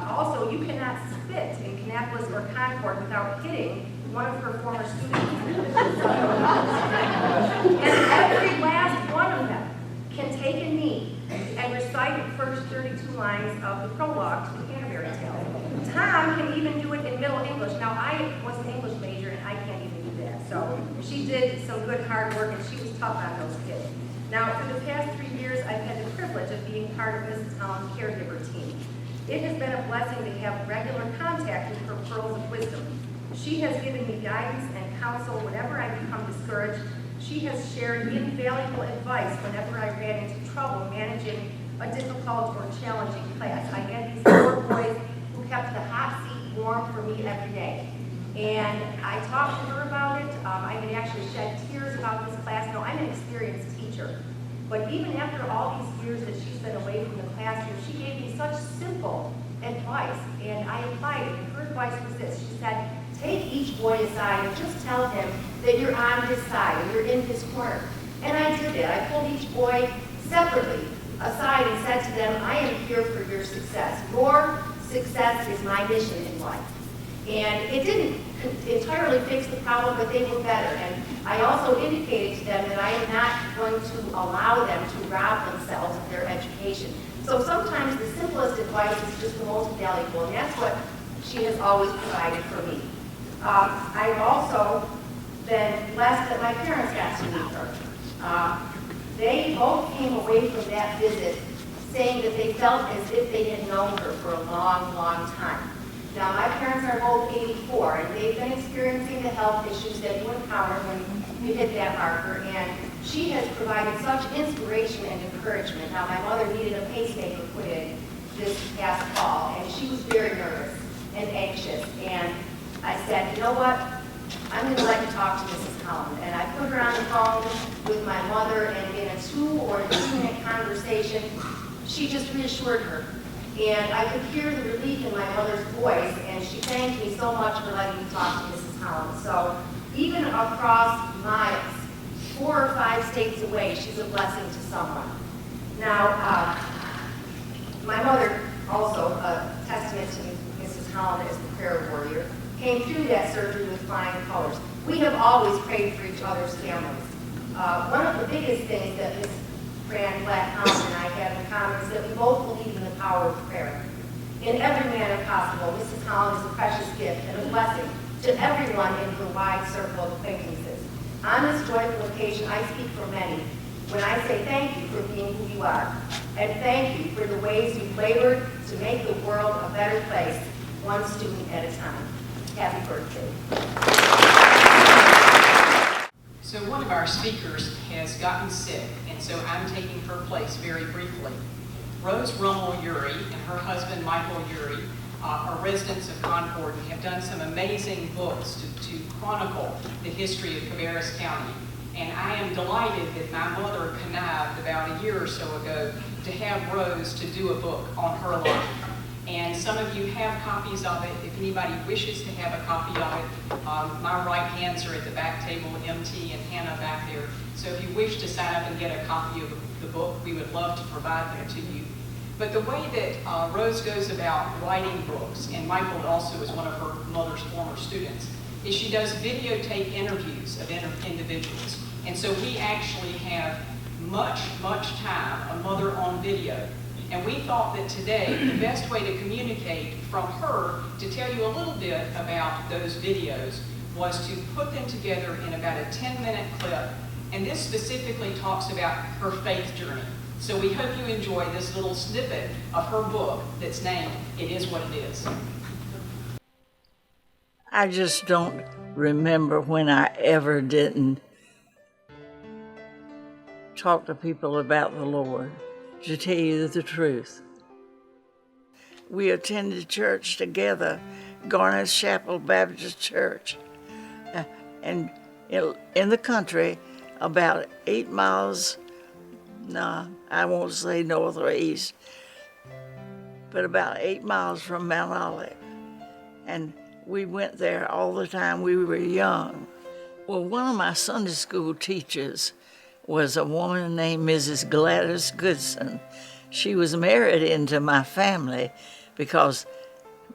Also, you cannot spit in Kannapolis or Concord without hitting one of her former students. And every last one of them can take a knee and recite the first 32 lines of the prologue to the Canterbury Tale. Tom can even do it in Middle English. Now, I was an English major, and I can't even do that. So she did some good hard work, and she was tough on those kids. Now, for the past 3 years, I've had the privilege of being part of Mrs. Holland's caregiver team. It has been a blessing to have regular contact with her pearls of wisdom. She has given me guidance and counsel whenever I become discouraged. She has shared invaluable advice whenever I ran into trouble managing a difficult or challenging class. I had these 4 boys who kept the hot seat warm for me every day. And I talked to her about it. I had actually shed tears about this class. Now, I'm an experienced teacher. But even after all these years that she's been away from the classroom, she gave me such simple advice, and I applied it. And her advice was this. She said, take each boy aside and just tell him that you're on his side and you're in his corner. And I did that. I pulled each boy separately aside and said to them, I am here for your success. Your success is my mission in life. And it didn't entirely fix the problem, but they were better. And I also indicated to them that I am not going to allow them to rob themselves of their education. So sometimes the simplest advice is just the most valuable, and that's what she has always provided for me. I've also been blessed that my parents got to meet her. They both came away from that visit saying that they felt as if they had known her for a long, long time. Now, my parents are both 84, and they've been experiencing the health issues that you encounter when you hit that marker, and she has provided such inspiration and encouragement. Now, my mother needed a pacemaker put in this past fall, and she was very nervous and anxious, and I said, you know what, I'm going to let you talk to Mrs. Holland. And I put her on the phone with my mother, and in a 2 or 3-minute conversation, she just reassured her. And I could hear the relief in my mother's voice, and she thanked me so much for letting me talk to Mrs. Holland. So even across miles, 4 or 5 states away, she's a blessing to someone. Now, my mother, also a testament to Mrs. Holland as the prayer warrior, came through that surgery with flying colors. We have always prayed for each other's families. One of the biggest things that Miss Fran Black Holland and I have in common is that we both believe in the power of prayer. In every manner possible, Mrs. Holland is a precious gift and a blessing to everyone in her wide circle of acquaintances. On this joyful occasion, I speak for many when I say thank you for being who you are, and thank you for the ways you've labored to make the world a better place, one student at a time. Happy birthday. So one of our speakers has gotten sick, and so I'm taking her place very briefly. Rose Rummel-Urey and her husband Michael Urey are residents of Concord and have done some amazing books to chronicle the history of Cabarrus County. And I am delighted that my mother connived about a year or so ago to have Rose to do a book on her life. And some of you have copies of it. If anybody wishes to have a copy of it, my right hands are at the back table, MT and Hannah back there. So if you wish to sign up and get a copy of the book, we would love to provide them to you. But the way that Rose goes about writing books, and Michael also is one of her mother's former students, is she does videotape interviews of individuals. And so we actually have much time, a mother on video. And we thought that today, the best way to communicate from her to tell you a little bit about those videos was to put them together in about a 10-minute clip. And this specifically talks about her faith journey. So we hope you enjoy this little snippet of her book that's named It Is What It Is. I just don't remember when I ever didn't talk to people about the Lord, to tell you the truth. We attended church together, Garner's Chapel Baptist Church, and in the country, about 8 miles, no, I won't say north or east, but about 8 miles from Mount Olive. And we went there all the time we were young. Well, one of my Sunday school teachers was a woman named Mrs. Gladys Goodson. She was married into my family because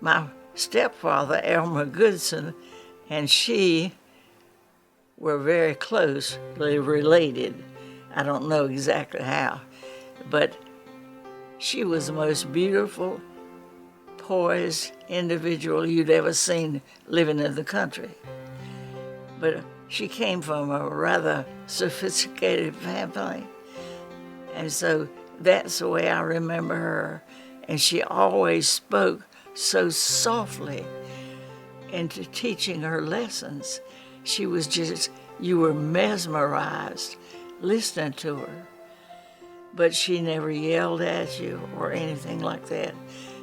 my stepfather, Elmer Goodson, and she were very closely related. I don't know exactly how, but she was the most beautiful, poised individual you'd ever seen living in the country. But she came from a rather sophisticated family, and so that's the way I remember her. And she always spoke so softly into teaching her lessons. She was just, you were mesmerized listening to her. But she never yelled at you or anything like that.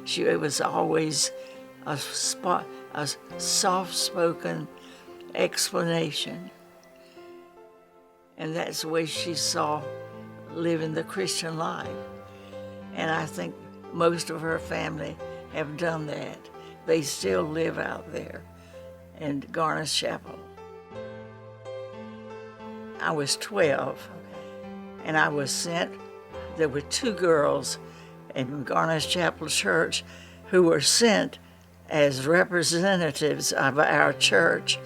It was always a soft-spoken explanation. And that's the way she saw living the Christian life. And I think most of her family have done that. They still live out there in Garner's Chapel. I was 12, and I was sent. There were 2 girls in Garner's Chapel Church who were sent as representatives of our church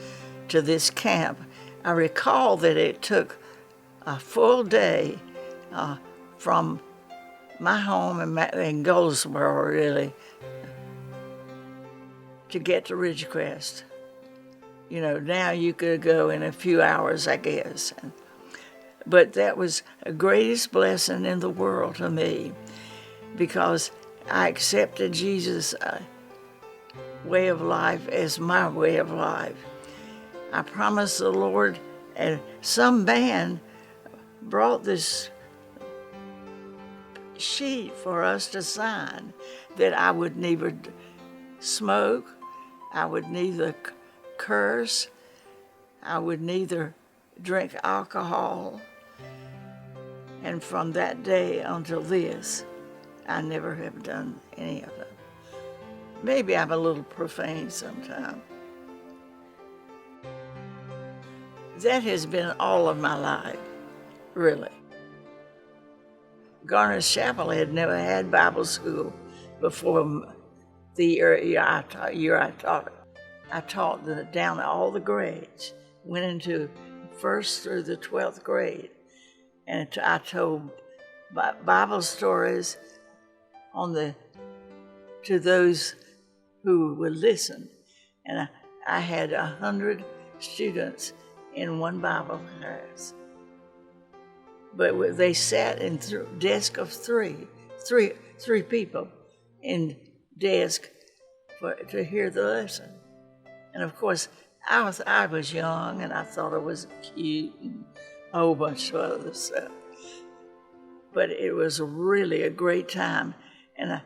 to this camp. I recall that it took a full day from my home in Goldsboro, really, to get to Ridgecrest. You know, now you could go in a few hours, I guess. But that was the greatest blessing in the world to me, because I accepted Jesus' way of life as my way of life. I promised the Lord, and some man brought this sheet for us to sign that I would neither smoke, I would neither curse, I would neither drink alcohol. And from that day until this, I never have done any of it. Maybe I'm a little profane sometimes. That has been all of my life, really. Garner's Chapel had never had Bible school before the year I taught it. I taught down all the grades, went into 1st through the 12th grade, and I told Bible stories to those who would listen. And I had 100 students in one Bible class. But they sat in desk of three people in desk to hear the lesson. And of course, I was young and I thought it was cute and a whole bunch of other stuff. But it was really a great time. And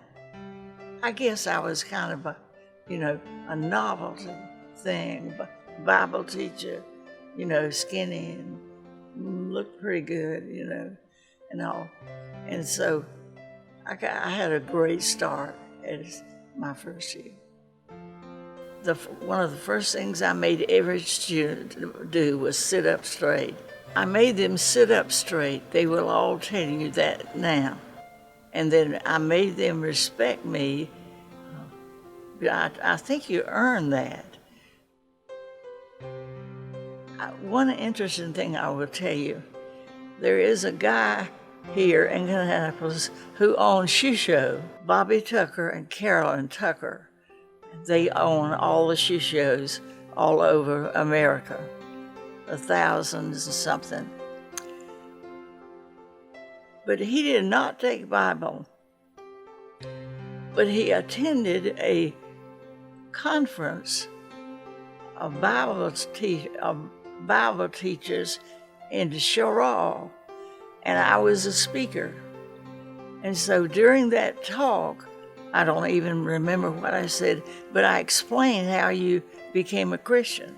I guess I was kind of a novelty thing, Bible teacher, skinny and looked pretty good, and all. And so I had a great start as my first year. One of the first things I made every student do was sit up straight. I made them sit up straight. They will all tell you that now. And then I made them respect me. I think you earn that. One interesting thing I will tell you, there is a guy here in Indianapolis who owns Shoe Show, Bobby Tucker and Carolyn Tucker. They own all the shoe shows all over America, thousands and something. But he did not take Bible, but he attended a conference of Bible teachers in Chorale, and I was a speaker. And so during that talk, I don't even remember what I said, but I explained how you became a Christian.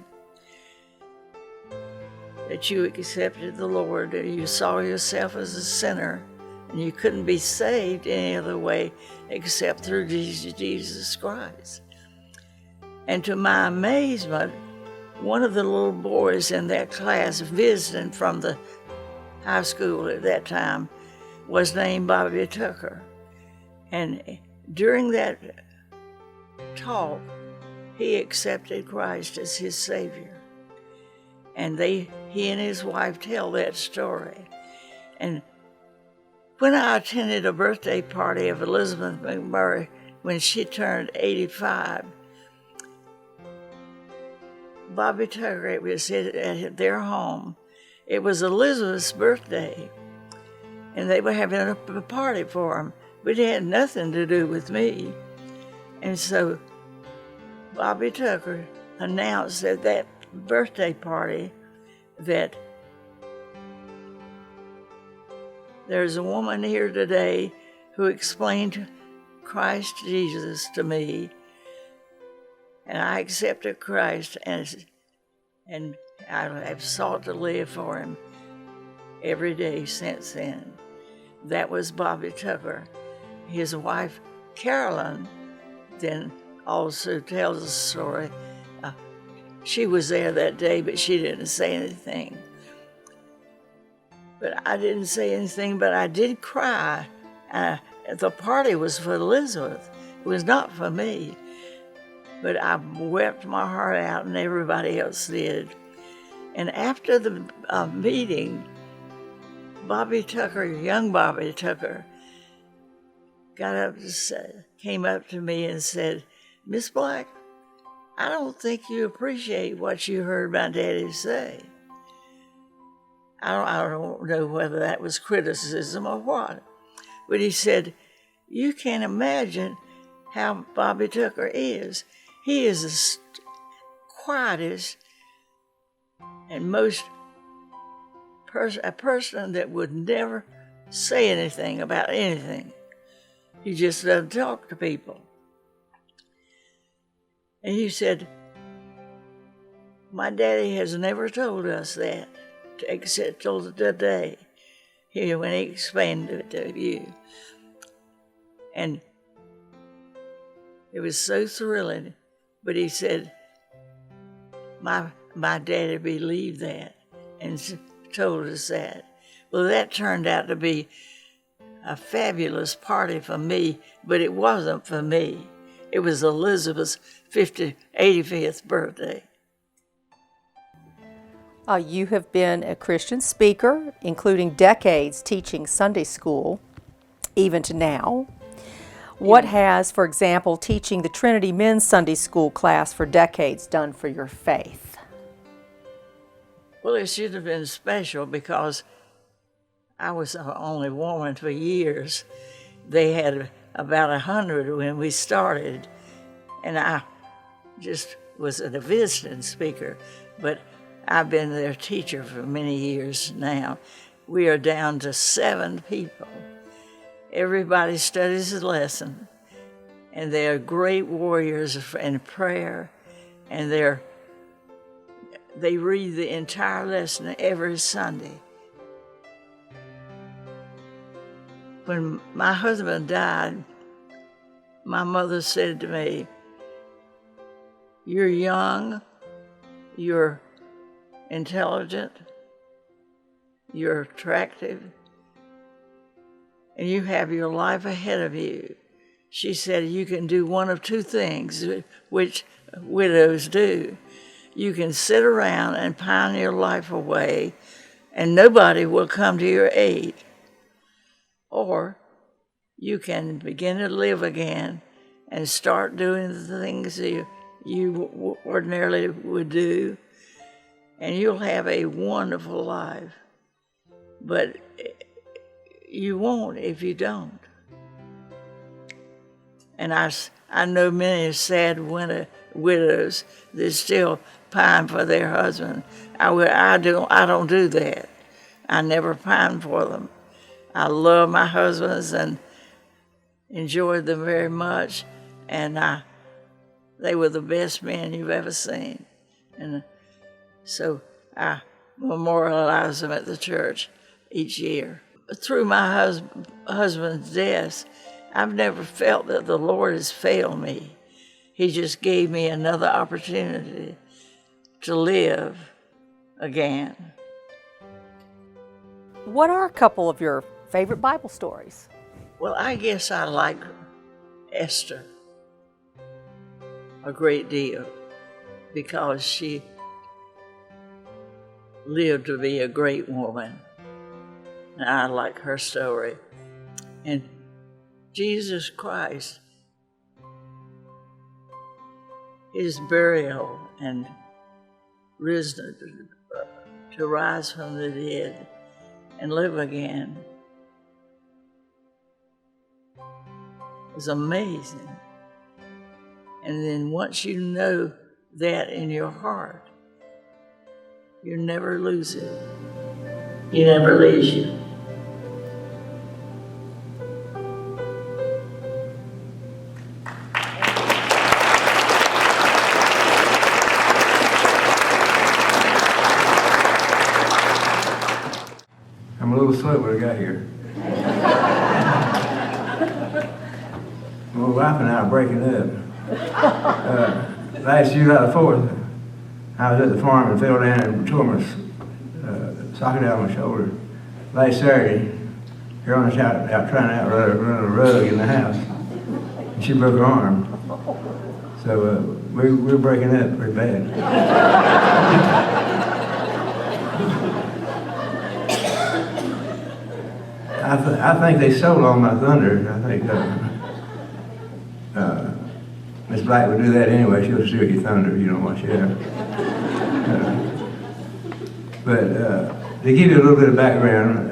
That you accepted the Lord, that you saw yourself as a sinner, and you couldn't be saved any other way except through Jesus Christ. And to my amazement, one of the little boys in that class visiting from the high school at that time was named Bobby Tucker. And during that talk, he accepted Christ as his Savior. And he and his wife tell that story. And when I attended a birthday party of Elizabeth McMurray when she turned 85, Bobby Tucker, it was at their home. It was Elizabeth's birthday, and they were having a party for him, but it had nothing to do with me. And so Bobby Tucker announced at that birthday party that there's a woman here today who explained Christ Jesus to me, and I accepted Christ, and I have sought to live for him every day since then. That was Bobby Tucker. His wife, Carolyn, then also tells the story. She was there that day, but she didn't say anything. But I didn't say anything, but I did cry. The party was for Elizabeth. It was not for me. But I wept my heart out, and everybody else did. And after the meeting, Bobby Tucker, young Bobby Tucker, came up to me and said, "Miss Black, I don't think you appreciate what you heard my daddy say." I don't know whether that was criticism or what, but he said, "You can't imagine how Bobby Tucker is. He is the quietest and most a person that would never say anything about anything. He just doesn't talk to people." And he said, "My daddy has never told us that, except till today, when he explained it to you." And it was so thrilling. But he said, my daddy believed that and told us that. Well, that turned out to be a fabulous party for me, but it wasn't for me. It was Elizabeth's 85th birthday. You have been a Christian speaker, including decades teaching Sunday school, even to now. What has, for example, teaching the Trinity Men's Sunday School class for decades done for your faith? Well, it should have been special because I was the only woman for years. They had about 100 when we started, and I just was a visiting speaker, but I've been their teacher for many years now. We are down to 7 people. Everybody studies a lesson, and they are great warriors in prayer, and they read the entire lesson every Sunday. When my husband died, my mother said to me, "You're young, you're intelligent, you're attractive, and you have your life ahead of you." She said, "You can do one of 2 things, which widows do. You can sit around and pine your life away, and nobody will come to your aid. Or you can begin to live again and start doing the things you ordinarily would do, and you'll have a wonderful life. But you won't if you don't." And I know many sad widows that still pine for their husband. I don't do that. I never pine for them. I love my husbands and enjoyed them very much, and they were the best men you've ever seen. And so I memorialize them at the church each year. Through my husband's death, I've never felt that the Lord has failed me. He just gave me another opportunity to live again. What are a couple of your favorite Bible stories? Well, I guess I like Esther a great deal because she lived to be a great woman. And I like her story. And Jesus Christ, his burial and risen to rise from the dead and live again is amazing. And then once you know that in your heart, you never lose it. He never leaves you. I'm a little slow when I got here. My wife and I are breaking up. Last July the 4th, I was at the farm and fell down and tore my socket out of my shoulder. Last Saturday, her on the out trying to outrun a rug in the house, and she broke her arm. So we're breaking up pretty bad. I think they sold all my thunder. I think Miss Black would do that anyway. She'll steal your thunder if you don't watch out. But to give you a little bit of background,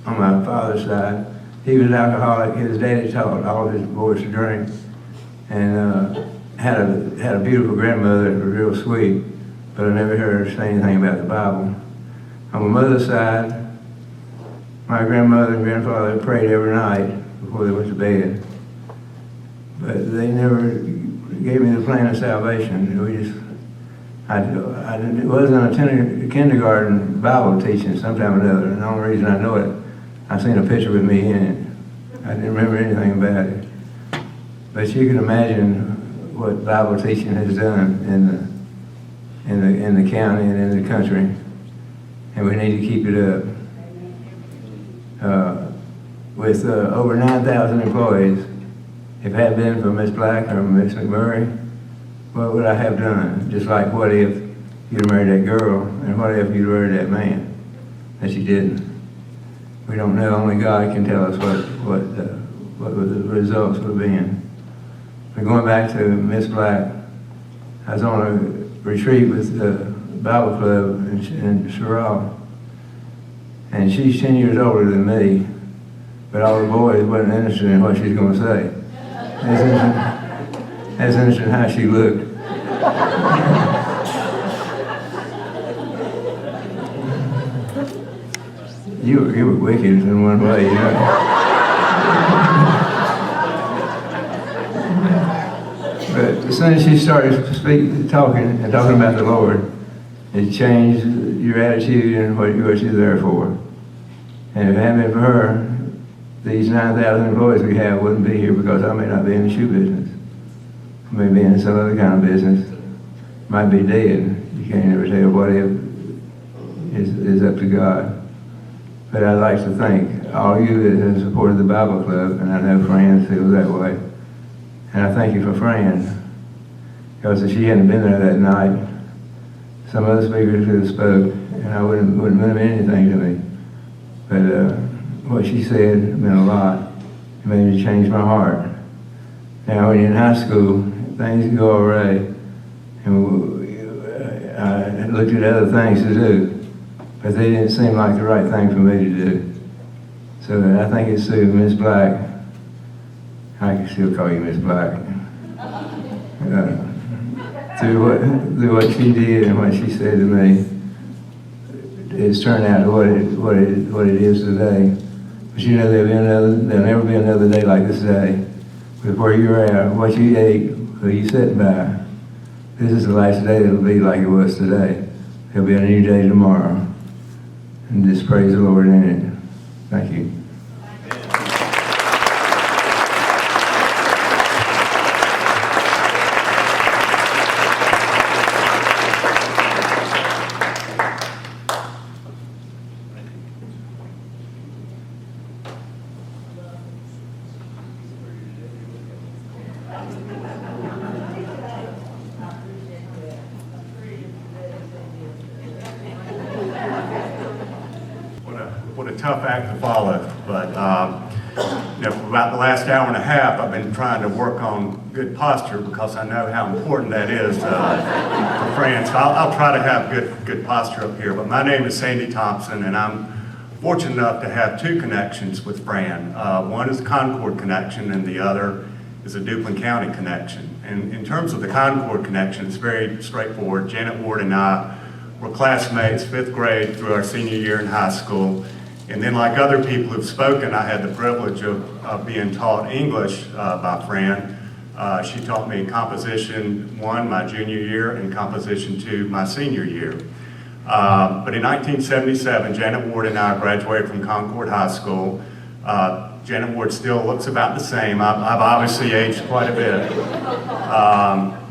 on my father's side, he was an alcoholic. His daddy taught all of his boys to drink, and had a beautiful grandmother that was real sweet, but I never heard her say anything about the Bible. On my mother's side, my grandmother and grandfather prayed every night before they went to bed, but they never gave me the plan of salvation. It wasn't a kindergarten Bible teaching sometime or another, and the only reason I know it, I seen a picture with me in it. I didn't remember anything about it. But you can imagine what Bible teaching has done in the county and in the country, and we need to keep it up. With over 9,000 employees, if it hadn't been for Miss Black or Miss McMurray, what would I have done? Just like what if you'd married that girl, and what if you'd married that man? That you didn't. We don't know. Only God can tell us what the results would have been. But going back to Miss Black, I was on a retreat with the Bible Club in Sorrel, and she's 10 years older than me, but all the boys wasn't interested in what she's going to say. as interesting how she looked. You were wicked in one way, you know. But as soon as she started talking about the Lord, it changed your attitude and what you're there for. And if it hadn't been for her, these 9,000 employees we have wouldn't be here, because I may not be in the shoe business. I may be in some other kind of business. Might be dead. You can't ever tell what is up to God. But I'd like to thank all of you that have supported the Bible Club, and I know Fran feels that way. And I thank you for Fran, because if she hadn't been there that night, some other speakers could have spoke, and I wouldn't mean anything to me. But what she said meant a lot. It made me change my heart. Now, when you're in high school, things go all right, and I looked at other things to do, but they didn't seem like the right thing for me to do. So I think it's through Miss Black. I can still call you Miss Black. Through what she did and what she said to me, it's turned out to what it is today. But you know, there'll never be another day like this day. With where you're at, what you ate, who you sitting by. This is the last day that'll be like it was today. There'll be a new day tomorrow. And just praise the Lord in it. Thank you. What a tough act to follow, but you know, for about the last hour and a half, I've been trying to work on good posture, because I know how important that is to Fran. So I'll try to have good posture up here. But my name is Sandy Thompson, and I'm fortunate enough to have two connections with Fran. One is a Concord connection, and the other is a Duplin County connection. And in terms of the Concord connection, it's very straightforward. Janet Ward and I were classmates, 5th grade through our senior year in high school. And then, like other people who've spoken, I had the privilege of being taught English by Fran. She taught me Composition 1 my junior year and Composition 2 my senior year. But in 1977, Janet Ward and I graduated from Concord High School. Janet Ward still looks about the same. I've obviously aged quite a bit.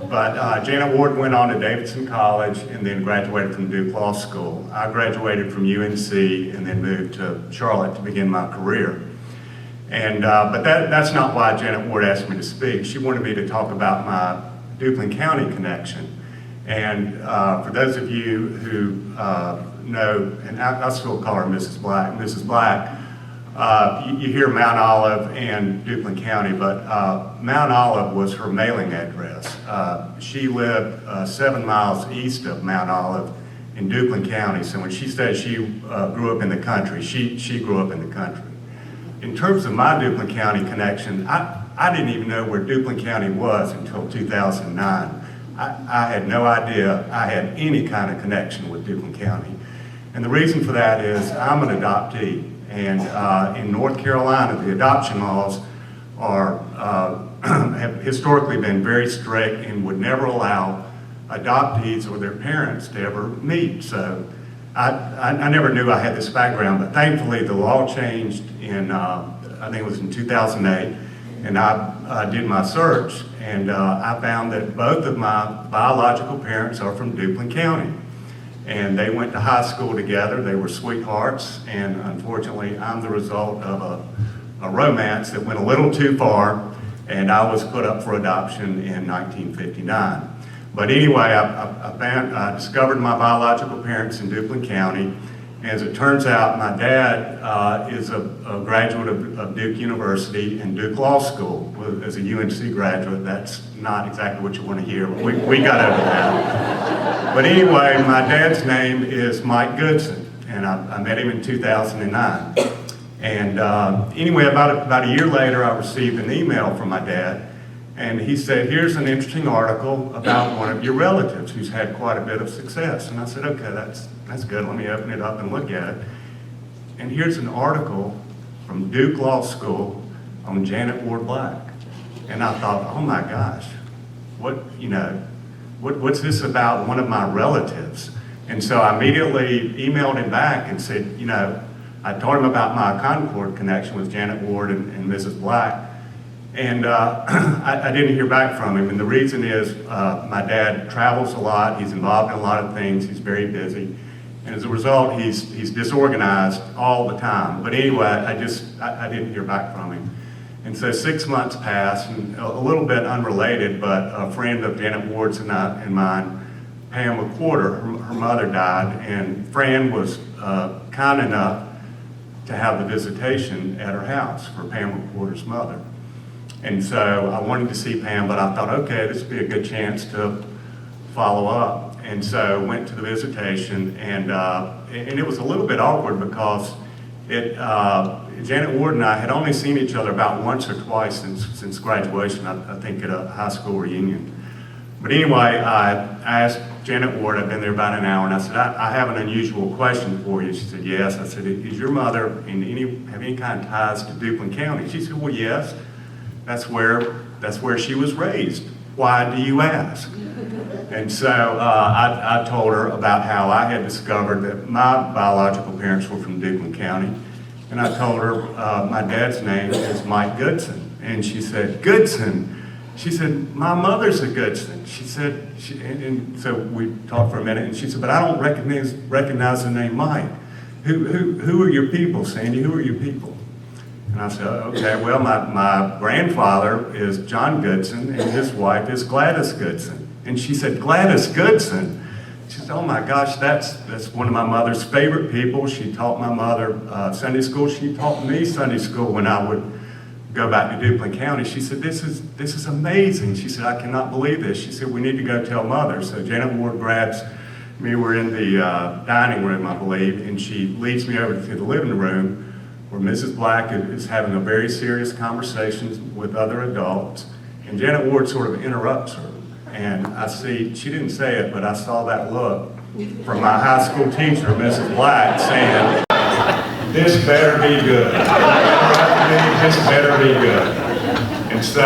But Janet Ward went on to Davidson College and then graduated from Duke Law School. I graduated from UNC and then moved to Charlotte to begin my career. And but that's not why Janet Ward asked me to speak. She wanted me to talk about my Duplin County connection. And for those of you who know, and I still call her Mrs. Black, you hear Mount Olive and Duplin County, but Mount Olive was her mailing address. She lived 7 miles east of Mount Olive in Duplin County, so when she said she grew up in the country, she grew up in the country. In terms of my Duplin County connection, I didn't even know where Duplin County was until 2009. I had no idea I had any kind of connection with Duplin County. And the reason for that is I'm an adoptee. And in North Carolina, the adoption laws have historically been very strict and would never allow adoptees or their parents to ever meet. So I never knew I had this background, but thankfully the law changed in, I think it was in 2008, and I did my search, and I found that both of my biological parents are from Duplin County. And they went to high school together. They were sweethearts, and unfortunately, I'm the result of a romance that went a little too far, and I was put up for adoption in 1959. But anyway, I discovered my biological parents in Duplin County. As it turns out, my dad is a graduate of Duke University and Duke Law School. As a UNC graduate, that's not exactly what you want to hear, but we got over that. But anyway, my dad's name is Mike Goodson, and I met him in 2009. And anyway, about a year later, I received an email from my dad, And he said, here's an interesting article about one of your relatives who's had quite a bit of success. And I said, okay, that's good. Let me open it up and look at it. And here's an article from Duke Law School on Janet Ward Black. And I thought, oh my gosh, what's this about one of my relatives? And so I immediately emailed him back and said, I told him about my Concord connection with Janet Ward and Mrs. Black. And I didn't hear back from him. And the reason is my dad travels a lot. He's involved in a lot of things. He's very busy. And as a result, he's disorganized all the time. But anyway, I didn't hear back from him. And so 6 months passed, and a little bit unrelated, but a friend of Janet Ward's and mine, Pam McWhorter, her mother died, and Fran was kind enough to have the visitation at her house for Pam McWhorter's mother. And so I wanted to see Pam, but I thought, okay, this would be a good chance to follow up. And so went to the visitation, and it was a little bit awkward because Janet Ward and I had only seen each other about once or twice since graduation, I think at a high school reunion. But anyway, I asked Janet Ward, I'd been there about an hour, and I said, I have an unusual question for you. She said, yes. I said, is your mother have any kind of ties to Duplin County? She said, well, yes. That's where she was raised. Why do you ask? And so I told her about how I had discovered that my biological parents were from Duplin County. And I told her my dad's name is Mike Goodson. And she said, Goodson? She said, my mother's a Goodson. She said, and so we talked for a minute, and she said, but I don't recognize the name Mike. Who are your people, Sandy? Who are your people? And I said, okay, well, my grandfather is John Goodson, and his wife is Gladys Goodson. And she said, Gladys Goodson? She said, oh my gosh, that's one of my mother's favorite people. She taught my mother Sunday school. She taught me Sunday school when I would go back to Duplin County. She said, this is amazing. She said, I cannot believe this. She said, we need to go tell Mother. So Janet Ward grabs me. We're in the dining room, I believe, and she leads me over to the living room where Mrs. Black is having a very serious conversation with other adults. And Janet Ward sort of interrupts her. And I see, she didn't say it, but I saw that look from my high school teacher, Mrs. Black, saying, this better be good. This better be good. And so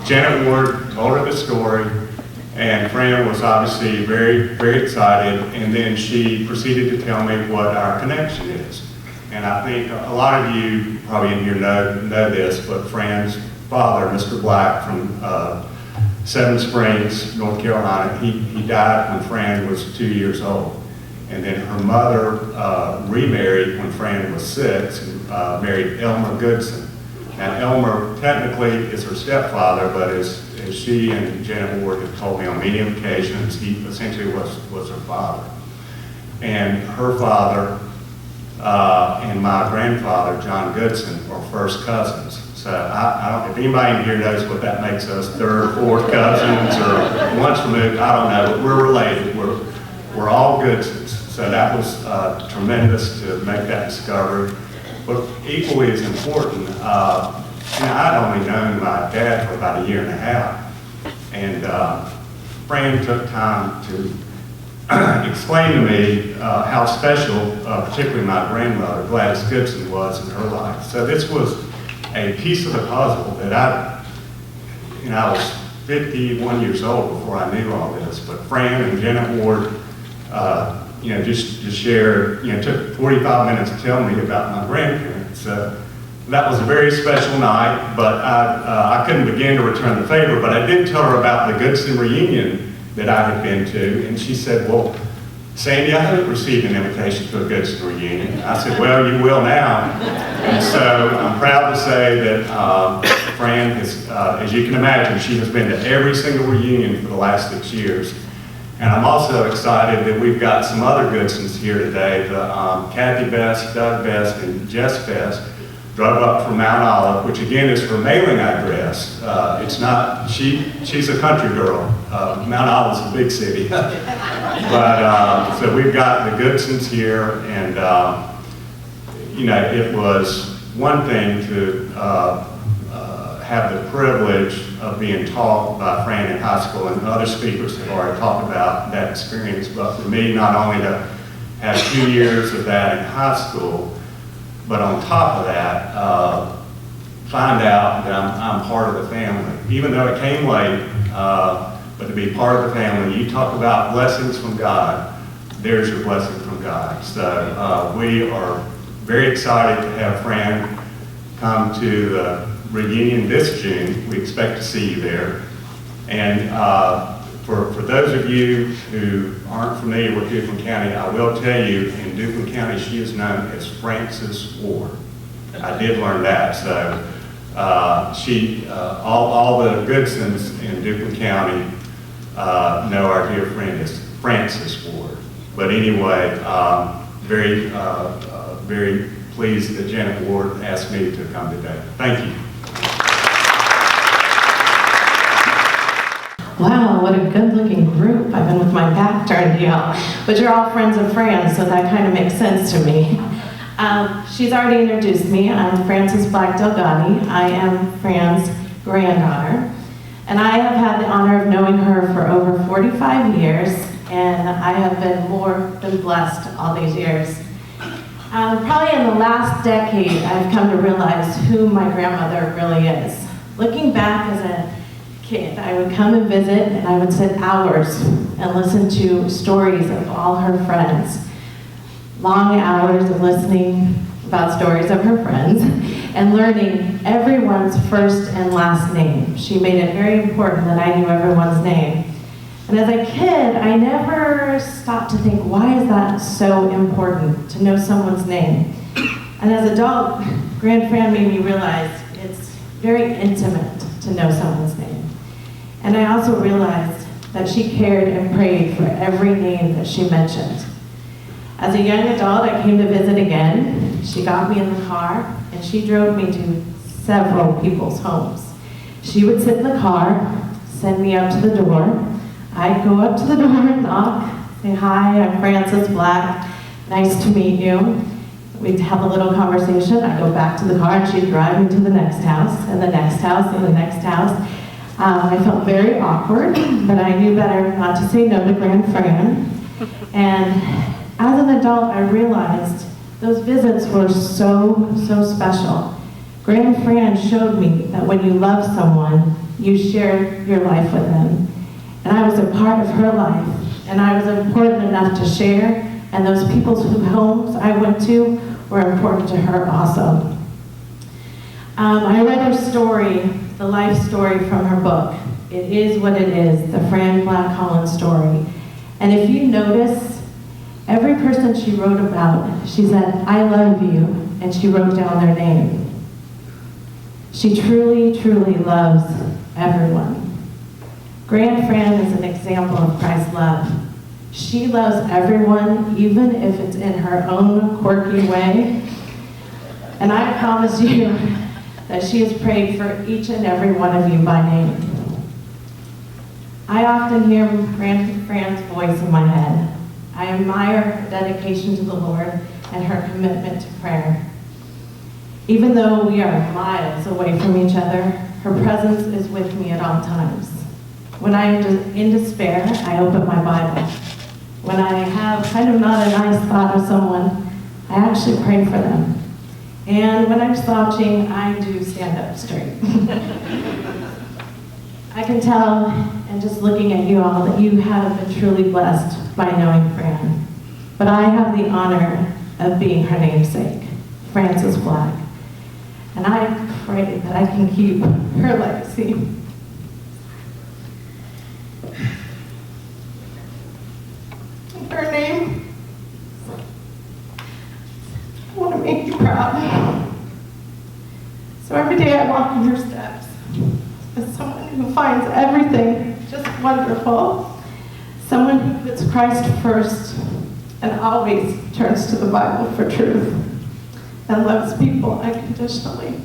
Janet Ward told her the story, and Fran was obviously very, very excited, and then she proceeded to tell me what our connection is. And I think a lot of you probably in here know this, but Fran's father, Mr. Black from Seven Springs, North Carolina, he died when Fran was 2 years old. And then her mother remarried when Fran was 6 and married Elmer Goodson. Now Elmer technically is her stepfather, but as she and Janet Ward have told me on many occasions, he essentially was her father. And her father and my grandfather, John Goodson, are first cousins. So I don't, if anybody in here knows what that makes us, third, fourth cousins, or once removed, I don't know, but we're related. We're all Goodsons. So that was tremendous to make that discovery. But equally as important, I'd only known my dad for about 1.5 years. And Fran took time to explain to me how special, particularly my grandmother, Gladys Goodson, was in her life. So this was a piece of the puzzle that I was 51 years old before I knew all this. But Fran and Janet Ward, just to share, took 45 minutes to tell me about my grandparents. That was a very special night, but I couldn't begin to return the favor, but I did tell her about the Goodson reunion that I had been to, and she said, well, Sandy, I haven't received an invitation to a Goodson reunion. I said, well, you will now. And so I'm proud to say that Fran has, as you can imagine, she has been to every single reunion for the last 6 years. And I'm also excited that we've got some other Goodsons here today. Kathy Best, Doug Best, and Jess Best drove up from Mount Olive, which again is her mailing address. It's not, she's a country girl. Mount Olive's a big city. But, so we've got the Goodsons here, and it was one thing to have the privilege of being taught by Fran in high school, and other speakers have already talked about that experience. But for me, not only to have 2 years of that in high school, but on top of that, find out that I'm part of the family. Even though it came late, but to be part of the family, you talk about blessings from God, there's your blessing from God. So we are very excited to have Fran come to the reunion this June. We expect to see you there. And for those of you who aren't familiar with Duplin County, I will tell you, in Duplin County, she is known as Frances Ward. I did learn that. So all the Goodsons in Duplin County know our dear friend is Frances Ward. But anyway, very pleased that Janet Ward asked me to come today. Thank you. Wow, what a good-looking group. I've been with my back turned to y'all. But you're all friends of Fran's, so that kind of makes sense to me. She's already introduced me. I'm Frances Black Delgatti. I am Fran's granddaughter. And I have had the honor of knowing her for over 45 years, and I have been more than blessed all these years. Probably in the last decade, I've come to realize who my grandmother really is. Looking back as a kid, I would come and visit, and I would sit hours and listen to stories of all her friends. Long hours of listening about stories of her friends and learning everyone's first and last name. She made it very important that I knew everyone's name. And as a kid, I never stopped to think, why is that so important to know someone's name? And as an adult, Grand Fran made me realize it's very intimate to know someone's name. And I also realized that she cared and prayed for every name that she mentioned. As a young adult, I came to visit again. She got me in the car, and she drove me to several people's homes. She would sit in the car, send me up to the door. I'd go up to the door and knock, say, hi, I'm Frances Black, nice to meet you. We'd have a little conversation. I'd go back to the car, and she'd drive me to the next house, and the next house, and the next house. I felt very awkward, but I knew better not to say no to Grand Fran. And as an adult, I realized those visits were so special. Grand Fran showed me that when you love someone, you share your life with them. And I was a part of her life, and I was important enough to share, and those people's homes I went to were important to her also. I read her story, the life story from her book. It Is What It Is, the Fran Black Holland story. And if you notice, every person she wrote about, she said, I love you, and she wrote down their name. She truly, truly loves everyone. Grand Fran is an example of Christ's love. She loves everyone, even if it's in her own quirky way. And I promise you that she has prayed for each and every one of you by name. I often hear Grand Fran's voice in my head. I admire her dedication to the Lord and her commitment to prayer. Even though we are miles away from each other, her presence is with me at all times. When I am in despair, I open my Bible. When I have kind of not a nice thought of someone, I actually pray for them. And when I'm slouching, I do stand up straight. I can tell, and just looking at you all, that you have been truly blessed by knowing Fran. But I have the honor of being her namesake, Frances Black. And I pray that I can keep her legacy. Her name, I want to make you proud. So every day I walk in her steps as someone who finds everything just wonderful, someone who puts Christ first and always turns to the Bible for truth and loves people unconditionally.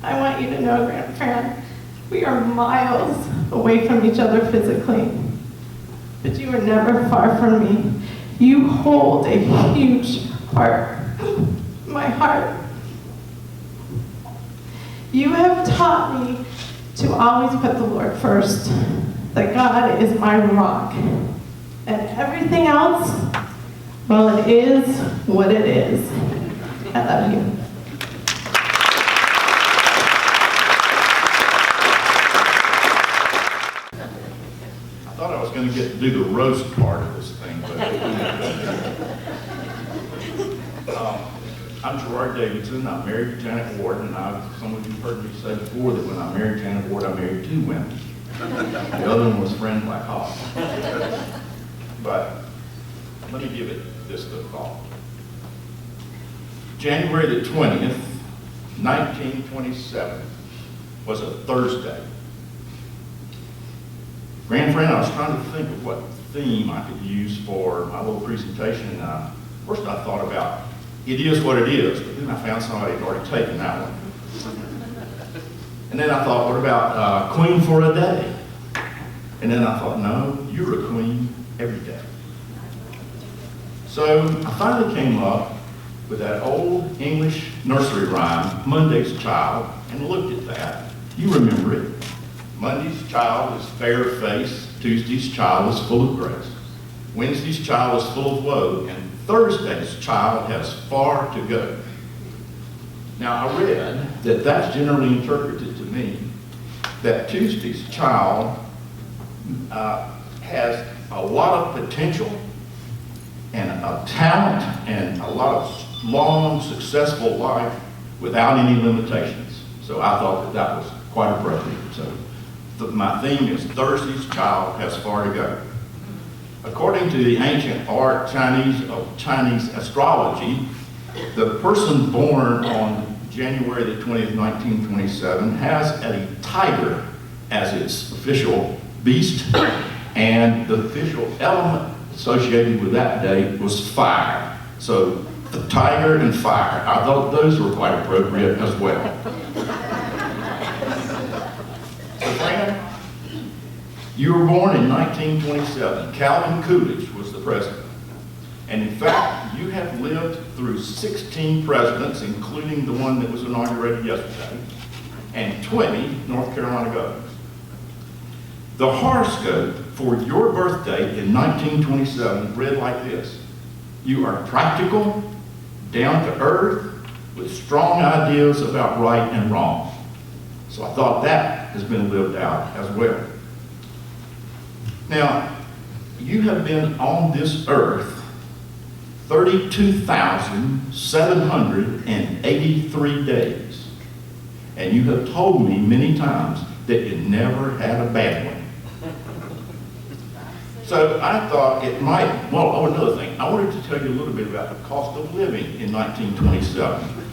I want you to know, Grand Fran, we are miles away from each other physically, but you are never far from me. You hold a huge part in my heart. You have taught me to always put the Lord first, that God is my rock. And everything else, well, it is what it is. I love you. I thought I was going to get to do the roast part of this thing, but I'm Gerard Davidson. I'm married to Janet Ward, and some of you heard me say before that when I married Janet Ward, I married 2 women. The other one was Fran Black Holland. But let me give it this good thought. January the 20th, 1927 was a Thursday. Grand friend, I was trying to think of what theme I could use for my little presentation. First I thought about, it is what it is, but then I found somebody had already taken that one. And then I thought, what about Queen for a Day? And then I thought, no, you're a queen every day. So I finally came up with that old English nursery rhyme, Monday's Child, and looked at that. You remember it. Monday's child is fair-faced, Tuesday's child is full of grace, Wednesday's child is full of woe, and Thursday's child has far to go. Now I read that that's generally interpreted to mean that Tuesday's child has a lot of potential and a talent and a lot of long, successful life without any limitations. So I thought that was quite appropriate. So my theme is Thursday's child has far to go. According to the ancient art Chinese astrology, the person born on January the 20th, 1927 has a tiger as its official beast, and the official element associated with that date was fire. So the tiger and fire, I thought those were quite appropriate as well. So Fran, you were born in 1927. Calvin Coolidge was the president. And in fact, you have lived through 16 presidents, including the one that was inaugurated yesterday, and 20 North Carolina governors. The horoscope for your birthday in 1927 read like this: you are practical, down to earth, with strong ideas about right and wrong. So I thought that has been lived out as well. Now, you have been on this earth 32,783 days. And you have told me many times that you never had a bad one. So I thought it might, well, another thing, I wanted to tell you a little bit about the cost of living in 1927.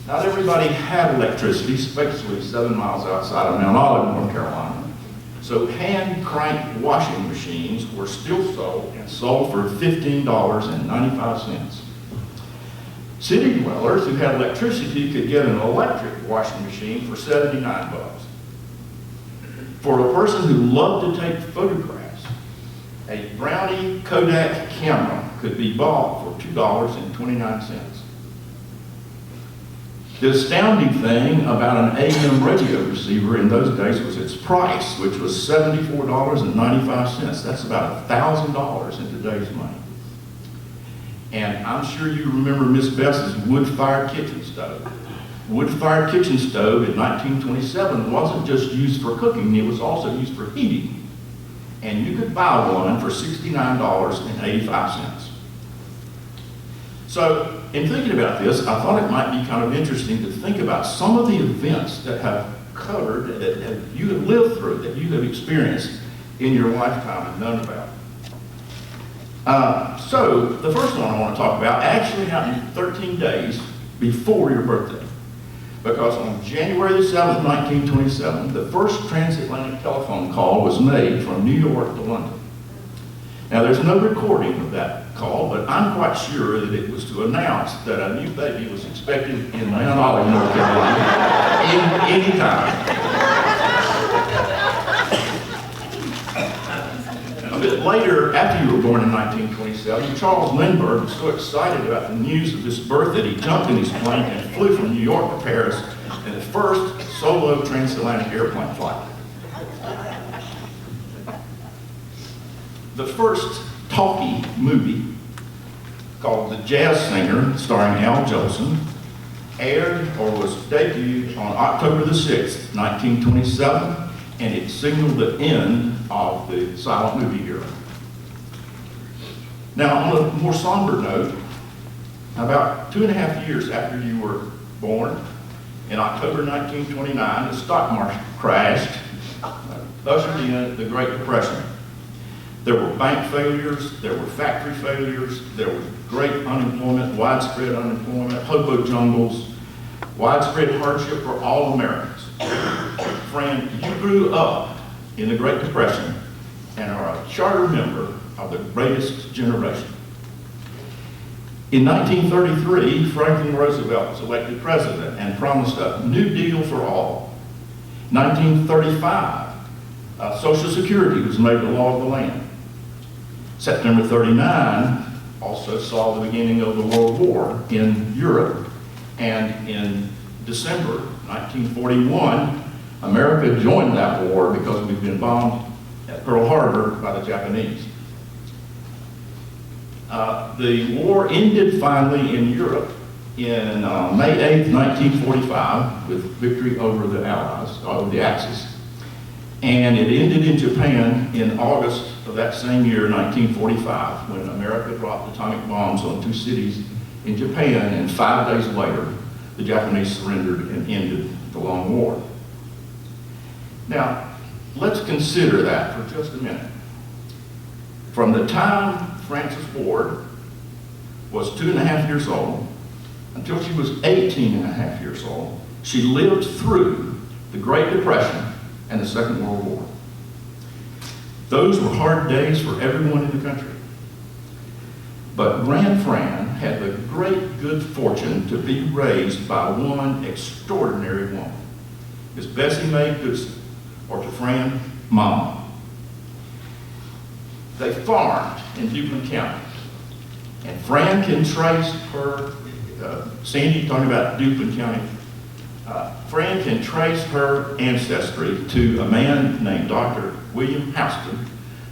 Not everybody had electricity, especially 7 miles outside of Mount Olive, North Carolina. So hand-cranked washing machines were still sold and sold for $15.95. City dwellers who had electricity could get an electric washing machine for $79. For a person who loved to take photographs, a Brownie Kodak camera could be bought for $2.29. The astounding thing about an AM radio receiver in those days was its price, which was $74.95. That's about $1,000 in today's money. And I'm sure you remember Miss Bess's wood-fired kitchen stove. Wood-fired kitchen stove in 1927 wasn't just used for cooking, it was also used for heating. And you could buy one for $69.85. So, in thinking about this, I thought it might be kind of interesting to think about some of the events that have covered, that you have lived through, that you have experienced in your lifetime and known about. So, the first one I want to talk about actually happened 13 days before your birthday. Because on January the 7th, 1927, the first transatlantic telephone call was made from New York to London. Now, there's no recording of that call, but I'm quite sure that it was to announce that a new baby was expected in Mount Olive, North Carolina, any time. little bit later, after you were born in 1927, Charles Lindbergh was so excited about the news of this birth that he jumped in his plane and flew from New York to Paris in the first solo transatlantic airplane flight. The first talkie movie, called The Jazz Singer, starring Al Jolson, aired or was debuted on October the 6th, 1927, and it signaled the end of the silent movie era. Now, on a more somber note, about 2.5 years after you were born, in October 1929, the stock market crashed, ushered in the Great Depression. There were bank failures, there were factory failures, there was great unemployment, widespread unemployment, hobo jungles, widespread hardship for all Americans. Fran, you grew up in the Great Depression and are a charter member of the greatest generation. In 1933, Franklin Roosevelt was elected president and promised a New Deal for all. 1935, Social Security was made the law of the land. September 39 also saw the beginning of the World War in Europe. And in December 1941, America joined that war because we'd been bombed at Pearl Harbor by the Japanese. The war ended finally in Europe in May 8, 1945, with victory over the Allies, over the Axis. And it ended in Japan in August of that same year, 1945, when America dropped atomic bombs on 2 cities in Japan, and 5 days later, the Japanese surrendered and ended the long war. Now, let's consider that for just a minute. From the time Frances Ward was 2.5 years old until she was 18.5 years old, she lived through the Great Depression and the Second World War. Those were hard days for everyone in the country. But Grand Fran had the great good fortune to be raised by one extraordinary woman, Miss Bessie Mae Goodson, or to Fran, Mama. They farmed in Duplin County, and Fran can trace her, Sandy talking about Duplin County, Fran can trace her ancestry to a man named Dr. William Houston,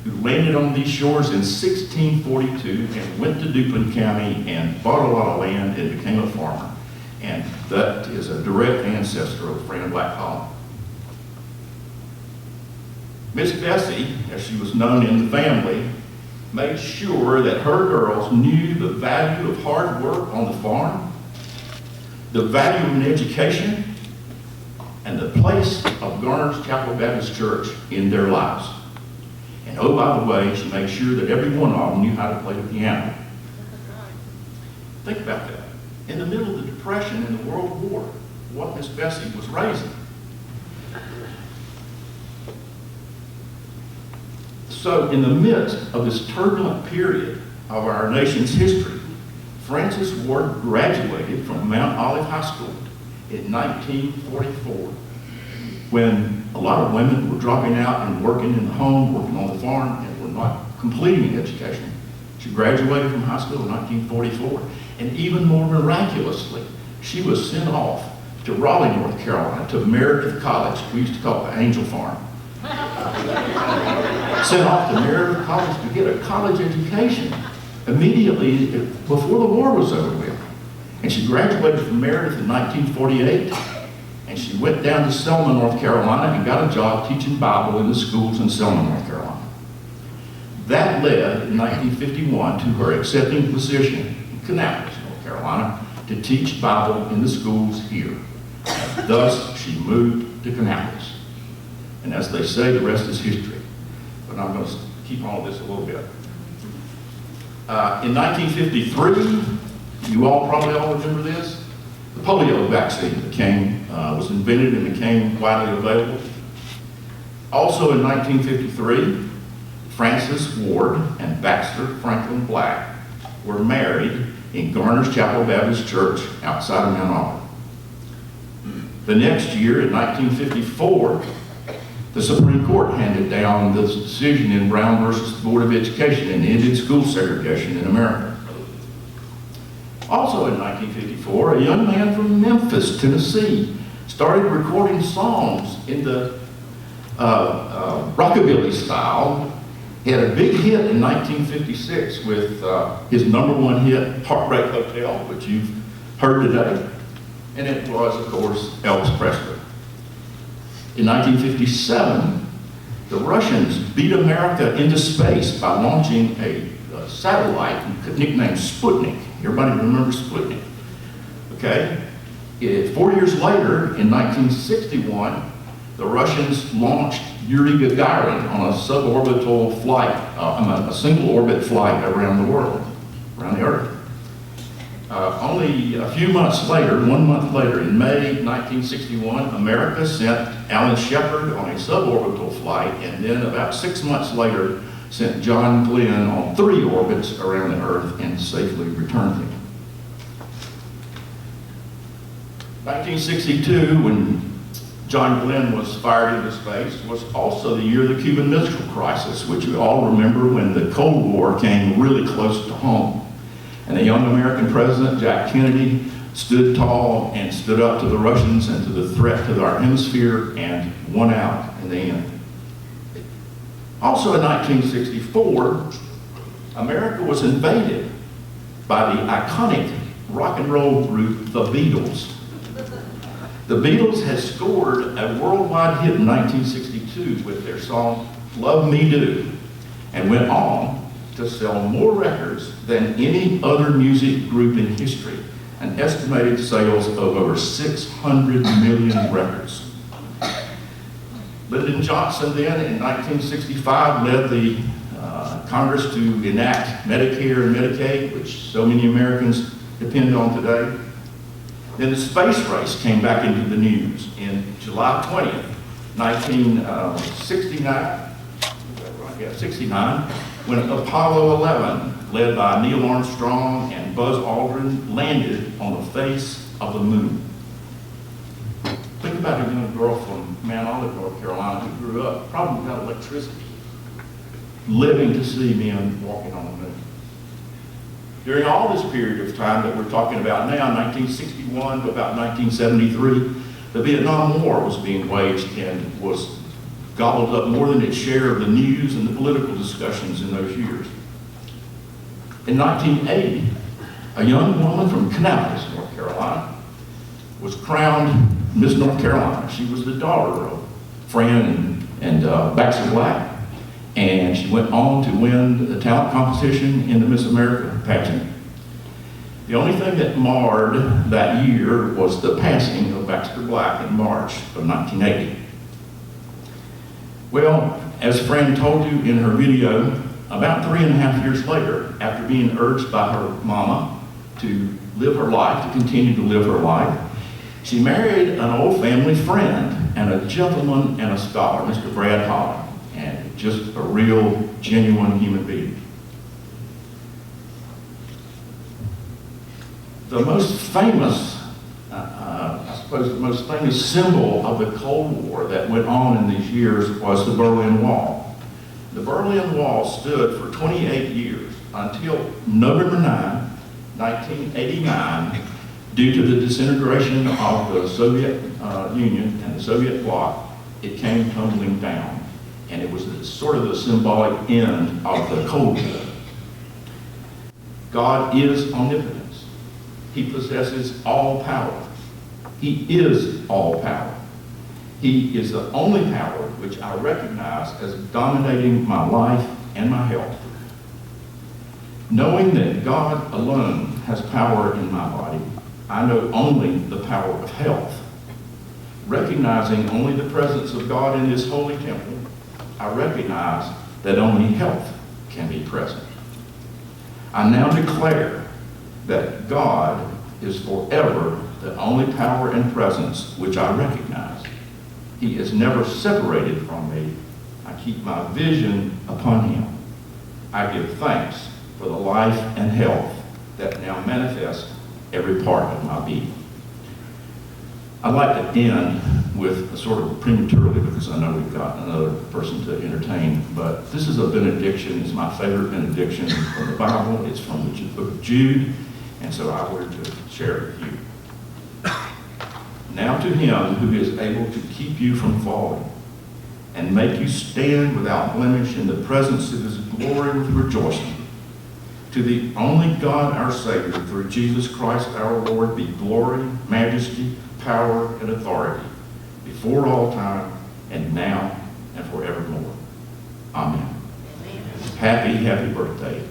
who landed on these shores in 1642 and went to Duplin County and bought a lot of land and became a farmer. And that is a direct ancestor of Fran Black Holland. Miss Bessie, as she was known in the family, made sure that her girls knew the value of hard work on the farm, the value of an education, and the place of Garner's Chapel Baptist Church in their lives. And oh, by the way, she made sure that every one of them knew how to play the piano. Think about that. In the middle of the Depression and the World War, what Miss Bessie was raising. So in the midst of this turbulent period of our nation's history, Frances Ward graduated from Mount Olive High School in 1944, when a lot of women were dropping out and working in the home, working on the farm, and were not completing an education. She graduated from high school in 1944, and even more miraculously, she was sent off to Raleigh, North Carolina, to Meredith College. We used to call it the Angel Farm. Sent off to Meredith College to get a college education immediately before the war was over with. And she graduated from Meredith in 1948, and she went down to Selma, North Carolina, and got a job teaching Bible in the schools in Selma, North Carolina. That led, in 1951, to her accepting a position in Kannapolis, North Carolina, to teach Bible in the schools here. Thus, she moved to Kannapolis. And as they say, the rest is history. But I'm going to keep on with this a little bit. In 1953, you all probably all remember this, the polio vaccine was invented and became widely available. Also in 1953, Frances Ward and Baxter Franklin Black were married in Garner's Chapel Baptist Church outside of Mount Olive. The next year, in 1954, The Supreme Court handed down this decision in Brown versus Board of Education and ended school segregation in America. Also in 1954, a young man from Memphis, Tennessee, started recording songs in the rockabilly style. He had a big hit in 1956 with his #1 hit, Heartbreak Hotel, which you've heard today. And it was, of course, Elvis Presley. In 1957, the Russians beat America into space by launching a satellite nicknamed Sputnik. Everybody remembers Sputnik? Okay. 4 years later, in 1961, the Russians launched Yuri Gagarin on a suborbital flight, a single orbit flight around the world, around the Earth. Only a few months later, 1 month later, in May 1961, America sent Alan Shepard on a suborbital flight, and then about 6 months later, sent John Glenn on 3 orbits around the Earth and safely returned him. 1962, when John Glenn was fired into space, was also the year of the Cuban Missile Crisis, which we all remember when the Cold War came really close to home. And the young American president, Jack Kennedy, stood tall and stood up to the Russians and to the threat to our hemisphere and won out in the end. Also in 1964, America was invaded by the iconic rock and roll group, the Beatles. The Beatles had scored a worldwide hit in 1962 with their song, Love Me Do, and went on to sell more records than any other music group in history, an estimated sales of over 600 million records. Lyndon Johnson then, in 1965, led the Congress to enact Medicare and Medicaid, which so many Americans depend on today. Then the space race came back into the news in July 20th, 1969, when Apollo 11, led by Neil Armstrong and Buzz Aldrin, landed on the face of the moon. Think about a young girl from Mount Olive, North Carolina, who grew up probably without electricity, living to see men walking on the moon. During all this period of time that we're talking about now, 1961 to about 1973, the Vietnam War was being waged and was gobbled up more than its share of the news and the political discussions in those years. In 1980, a young woman from Kannapolis, North Carolina, was crowned Miss North Carolina. She was the daughter of Fran and Baxter Black, and she went on to win the talent competition in the Miss America pageant. The only thing that marred that year was the passing of Baxter Black in March of 1980. Well, as Fran told you in her video, about 3.5 years later, after being urged by her mama to live her life, to continue to live her life, she married an old family friend and a gentleman and a scholar, Mr. Brad Holland, and just a real, genuine human being. The most famous, the most famous symbol of the Cold War that went on in these years was the Berlin Wall. The Berlin Wall stood for 28 years until November 9, 1989, due to the disintegration of the Soviet Union and the Soviet bloc. It came tumbling down, and it was sort of the symbolic end of the Cold War. God is omnipotence. He possesses all power. He is all power. He is the only power which I recognize as dominating my life and my health. Knowing that God alone has power in my body, I know only the power of health. Recognizing only the presence of God in this holy temple, I recognize that only health can be present. I now declare that God is forever the only power and presence which I recognize. He is never separated from me. I keep my vision upon him. I give thanks for the life and health that now manifest every part of my being. I'd like to end with a sort of prematurely, because I know we've got another person to entertain, but this is a benediction. It's my favorite benediction from the Bible. It's from the book of Jude, and so I wanted to share it with you. Now to him who is able to keep you from falling and make you stand without blemish in the presence of his glory with rejoicing. To the only God our Savior, through Jesus Christ our Lord, be glory, majesty, power, and authority, before all time, and now, and forevermore. Amen. Happy, happy birthday.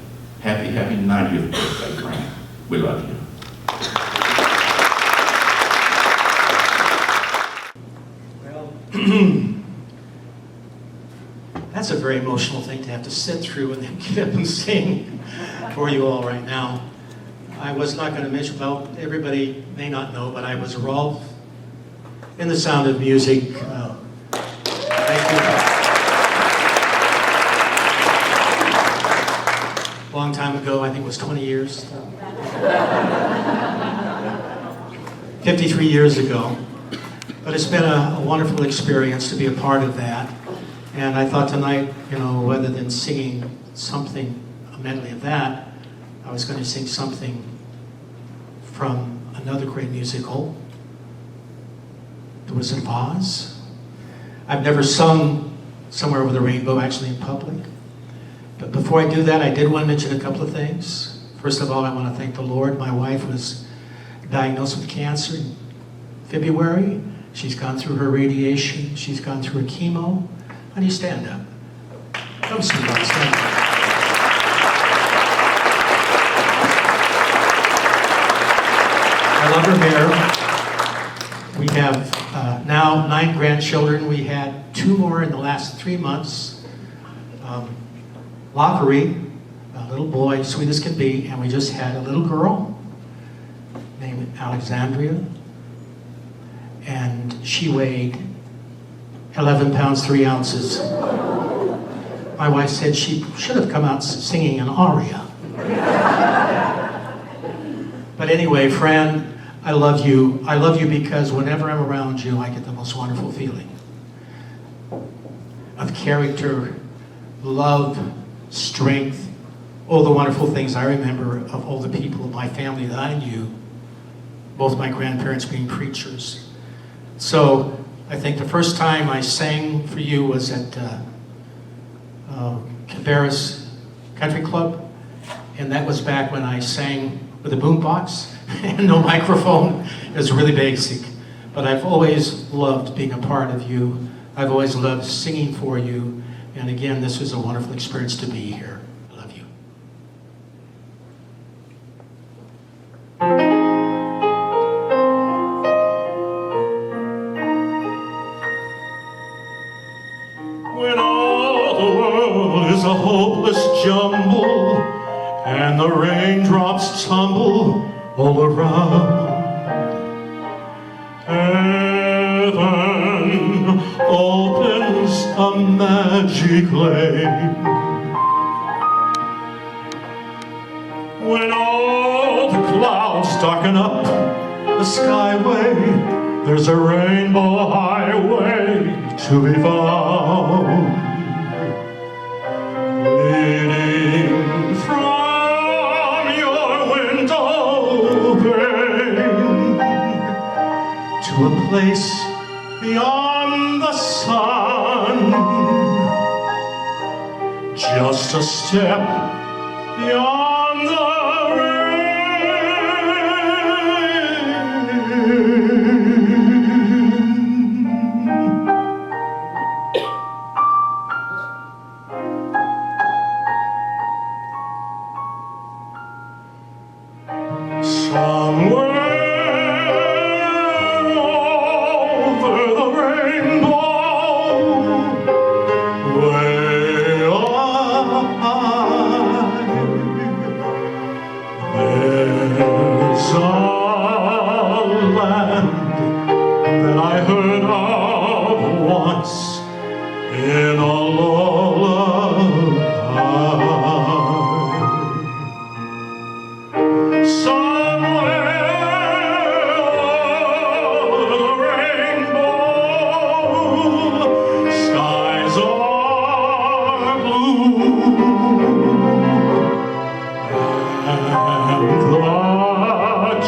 Happy, happy 90th birthday, Fran. We love you. That's a very emotional thing to have to sit through and then get up and sing for you all right now. I was not going to mention, well, everybody may not know, but I was Rolf in The Sound of Music. Thank you. A long time ago, I think it was 20 years. 53 years ago. But it's been a wonderful experience to be a part of that. And I thought tonight, you know, rather than singing something, a medley of that, I was going to sing something from another great musical, The Wizard of Oz. I've never sung Somewhere Over the Rainbow, actually in public. But before I do that, I did want to mention a couple of things. First of all, I want to thank the Lord. My wife was diagnosed with cancer in February. She's gone through her radiation. She's gone through her chemo. How do you stand up? Come, sweetheart, stand up. I love her hair. We have now 9 grandchildren. We had 2 more in the last 3 months. Lockery, a little boy, sweet as can be, and we just had a little girl named Alexandria, and she weighed 11 pounds, 3 ounces. My wife said she should have come out singing an aria. But anyway, Fran, I love you. I love you because whenever I'm around you, I get the most wonderful feeling of character, love, strength, all the wonderful things I remember of all the people of my family that I knew, both my grandparents being preachers. So I think the first time I sang for you was at Cabarrus Country Club, and that was back when I sang with a boombox and no microphone. It was really basic, but I've always loved being a part of you. I've always loved singing for you, and again, this was a wonderful experience to be here. I love you. When all the world is a hopeless jumble and the raindrops tumble all around, heaven opens a magic lane. When all the clouds darken up the skyway, there's a rainbow highway to be found, leading from your window pane to a place beyond the sun, just a step beyond the rain. Somewhere over the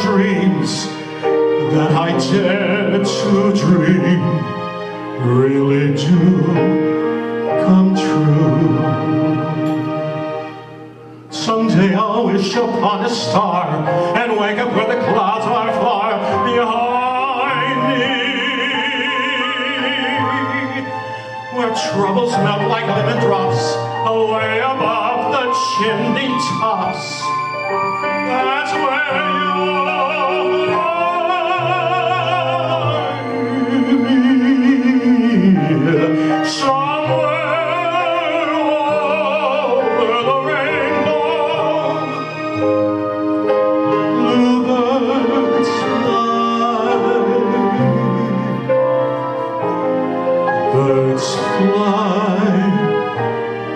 dreams that I dare to dream really do come true. Someday I'll wish upon a star and wake up where the clouds are far behind me, where troubles melt like lemon drops away above the chimney tops. That's where you'll find me, somewhere over the rainbow. Bluebirds fly, birds fly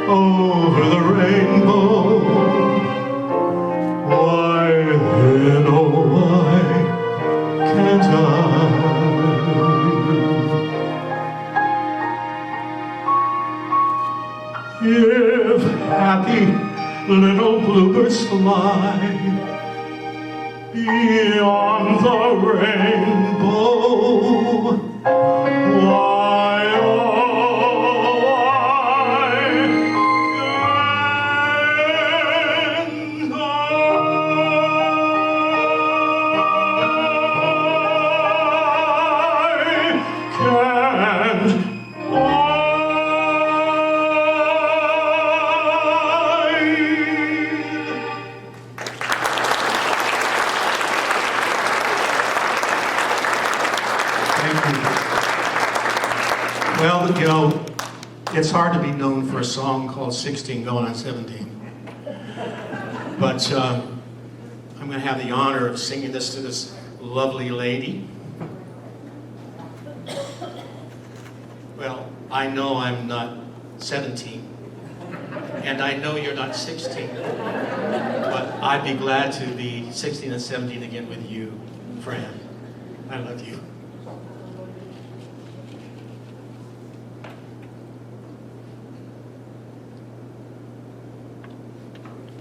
over the rainbow. Why then, oh why can't I? If happy little bluebirds fly beyond the rainbow, why, oh, Well, you know, it's hard to be known for a song called 16 Going on 17. But I'm going to have the honor of singing this to this lovely lady. Well, I know I'm not 17, and I know you're not 16, but I'd be glad to be 16 and 17 again with you, Fran. I love you.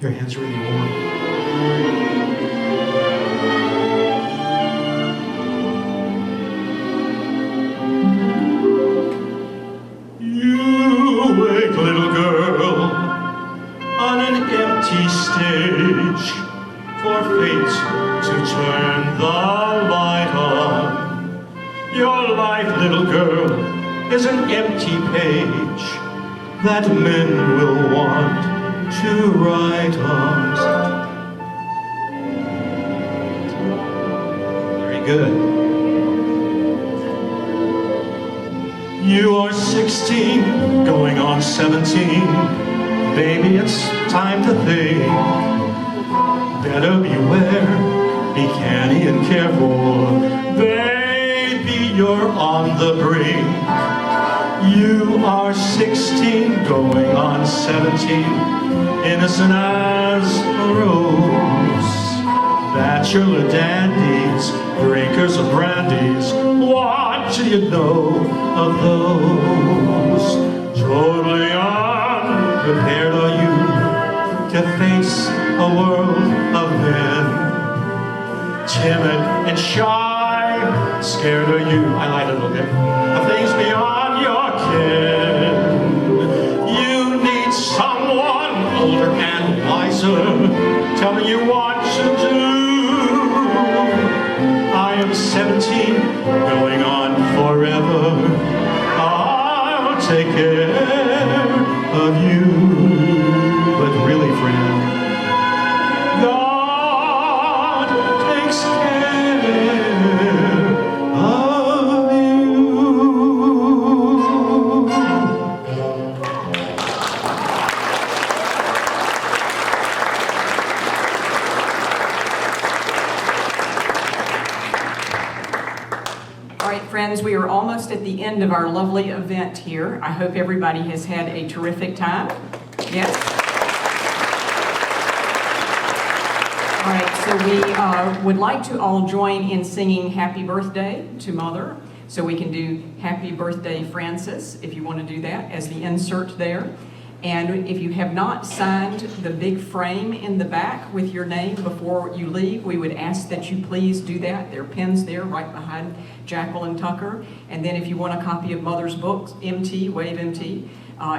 Your hands are really warm. You wake, little girl, on an empty stage, for fate to turn the light on. Your life, little girl, is an empty page that men will want to write on. Very good. You are 16, going on 17. Baby, it's time to think. Better beware, be canny and careful. Baby, you're on the brink. You are 16, going on 17, innocent as a rose. Bachelor dandies, drinkers of brandies, what do you know of those? Totally unprepared are you to face a world of men. Timid and shy, scared are you, I lied a little bit, of things beyond your ken. You need someone older and wiser, telling you what to do. I am 17, going on forever. I'll take care of you. But really, friend, God takes care of you. All right, friends, we are almost at the end of our lovely event here. I hope everybody has had a terrific time. Yes? All right, so we would like to all join in singing Happy Birthday to Mother. So we can do Happy Birthday, Francis, if you want to do that as the insert there. And if you have not signed the big frame in the back with your name before you leave, we would ask that you please do that. There are pens there right behind Jacqueline Tucker. And then if you want a copy of Mother's books, MT, Wave MT,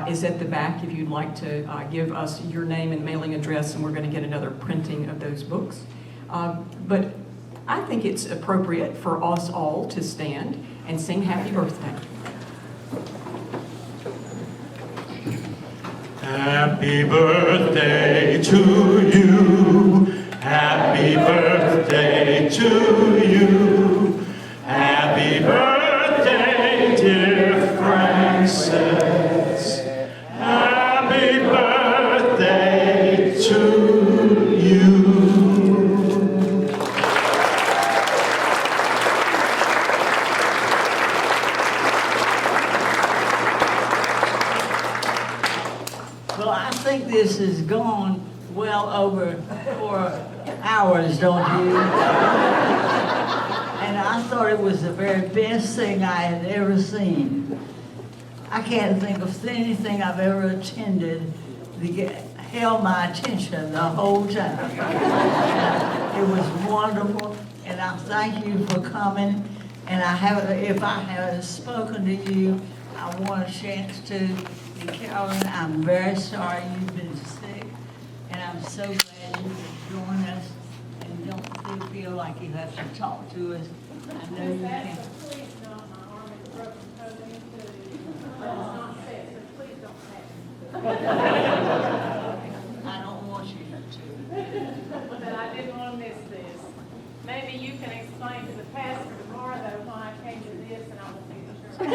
is at the back if you'd like to give us your name and mailing address, and we're going to get another printing of those books. But I think it's appropriate for us all to stand and sing Happy Birthday. Happy birthday to you. Happy birthday to you. Happy birthday, dear Frances. Happy birthday to you. Well, I think this has gone well over 4 hours, don't you? And I thought it was the very best thing I had ever seen. I can't think of anything I've ever attended that held my attention the whole time. It was wonderful, and I thank you for coming. And if I haven't spoken to you, I want a chance to. Carolyn, I'm very sorry you've been sick, and I'm so glad you could join us, and don't feel like you have to talk to us. I know you can. Please don't, my arm is broken totally in two. But it's not set, so please don't have I don't want you to. But I didn't want to miss this. Maybe you can explain to the pastor tomorrow, though, why I came to this, and I will be sure.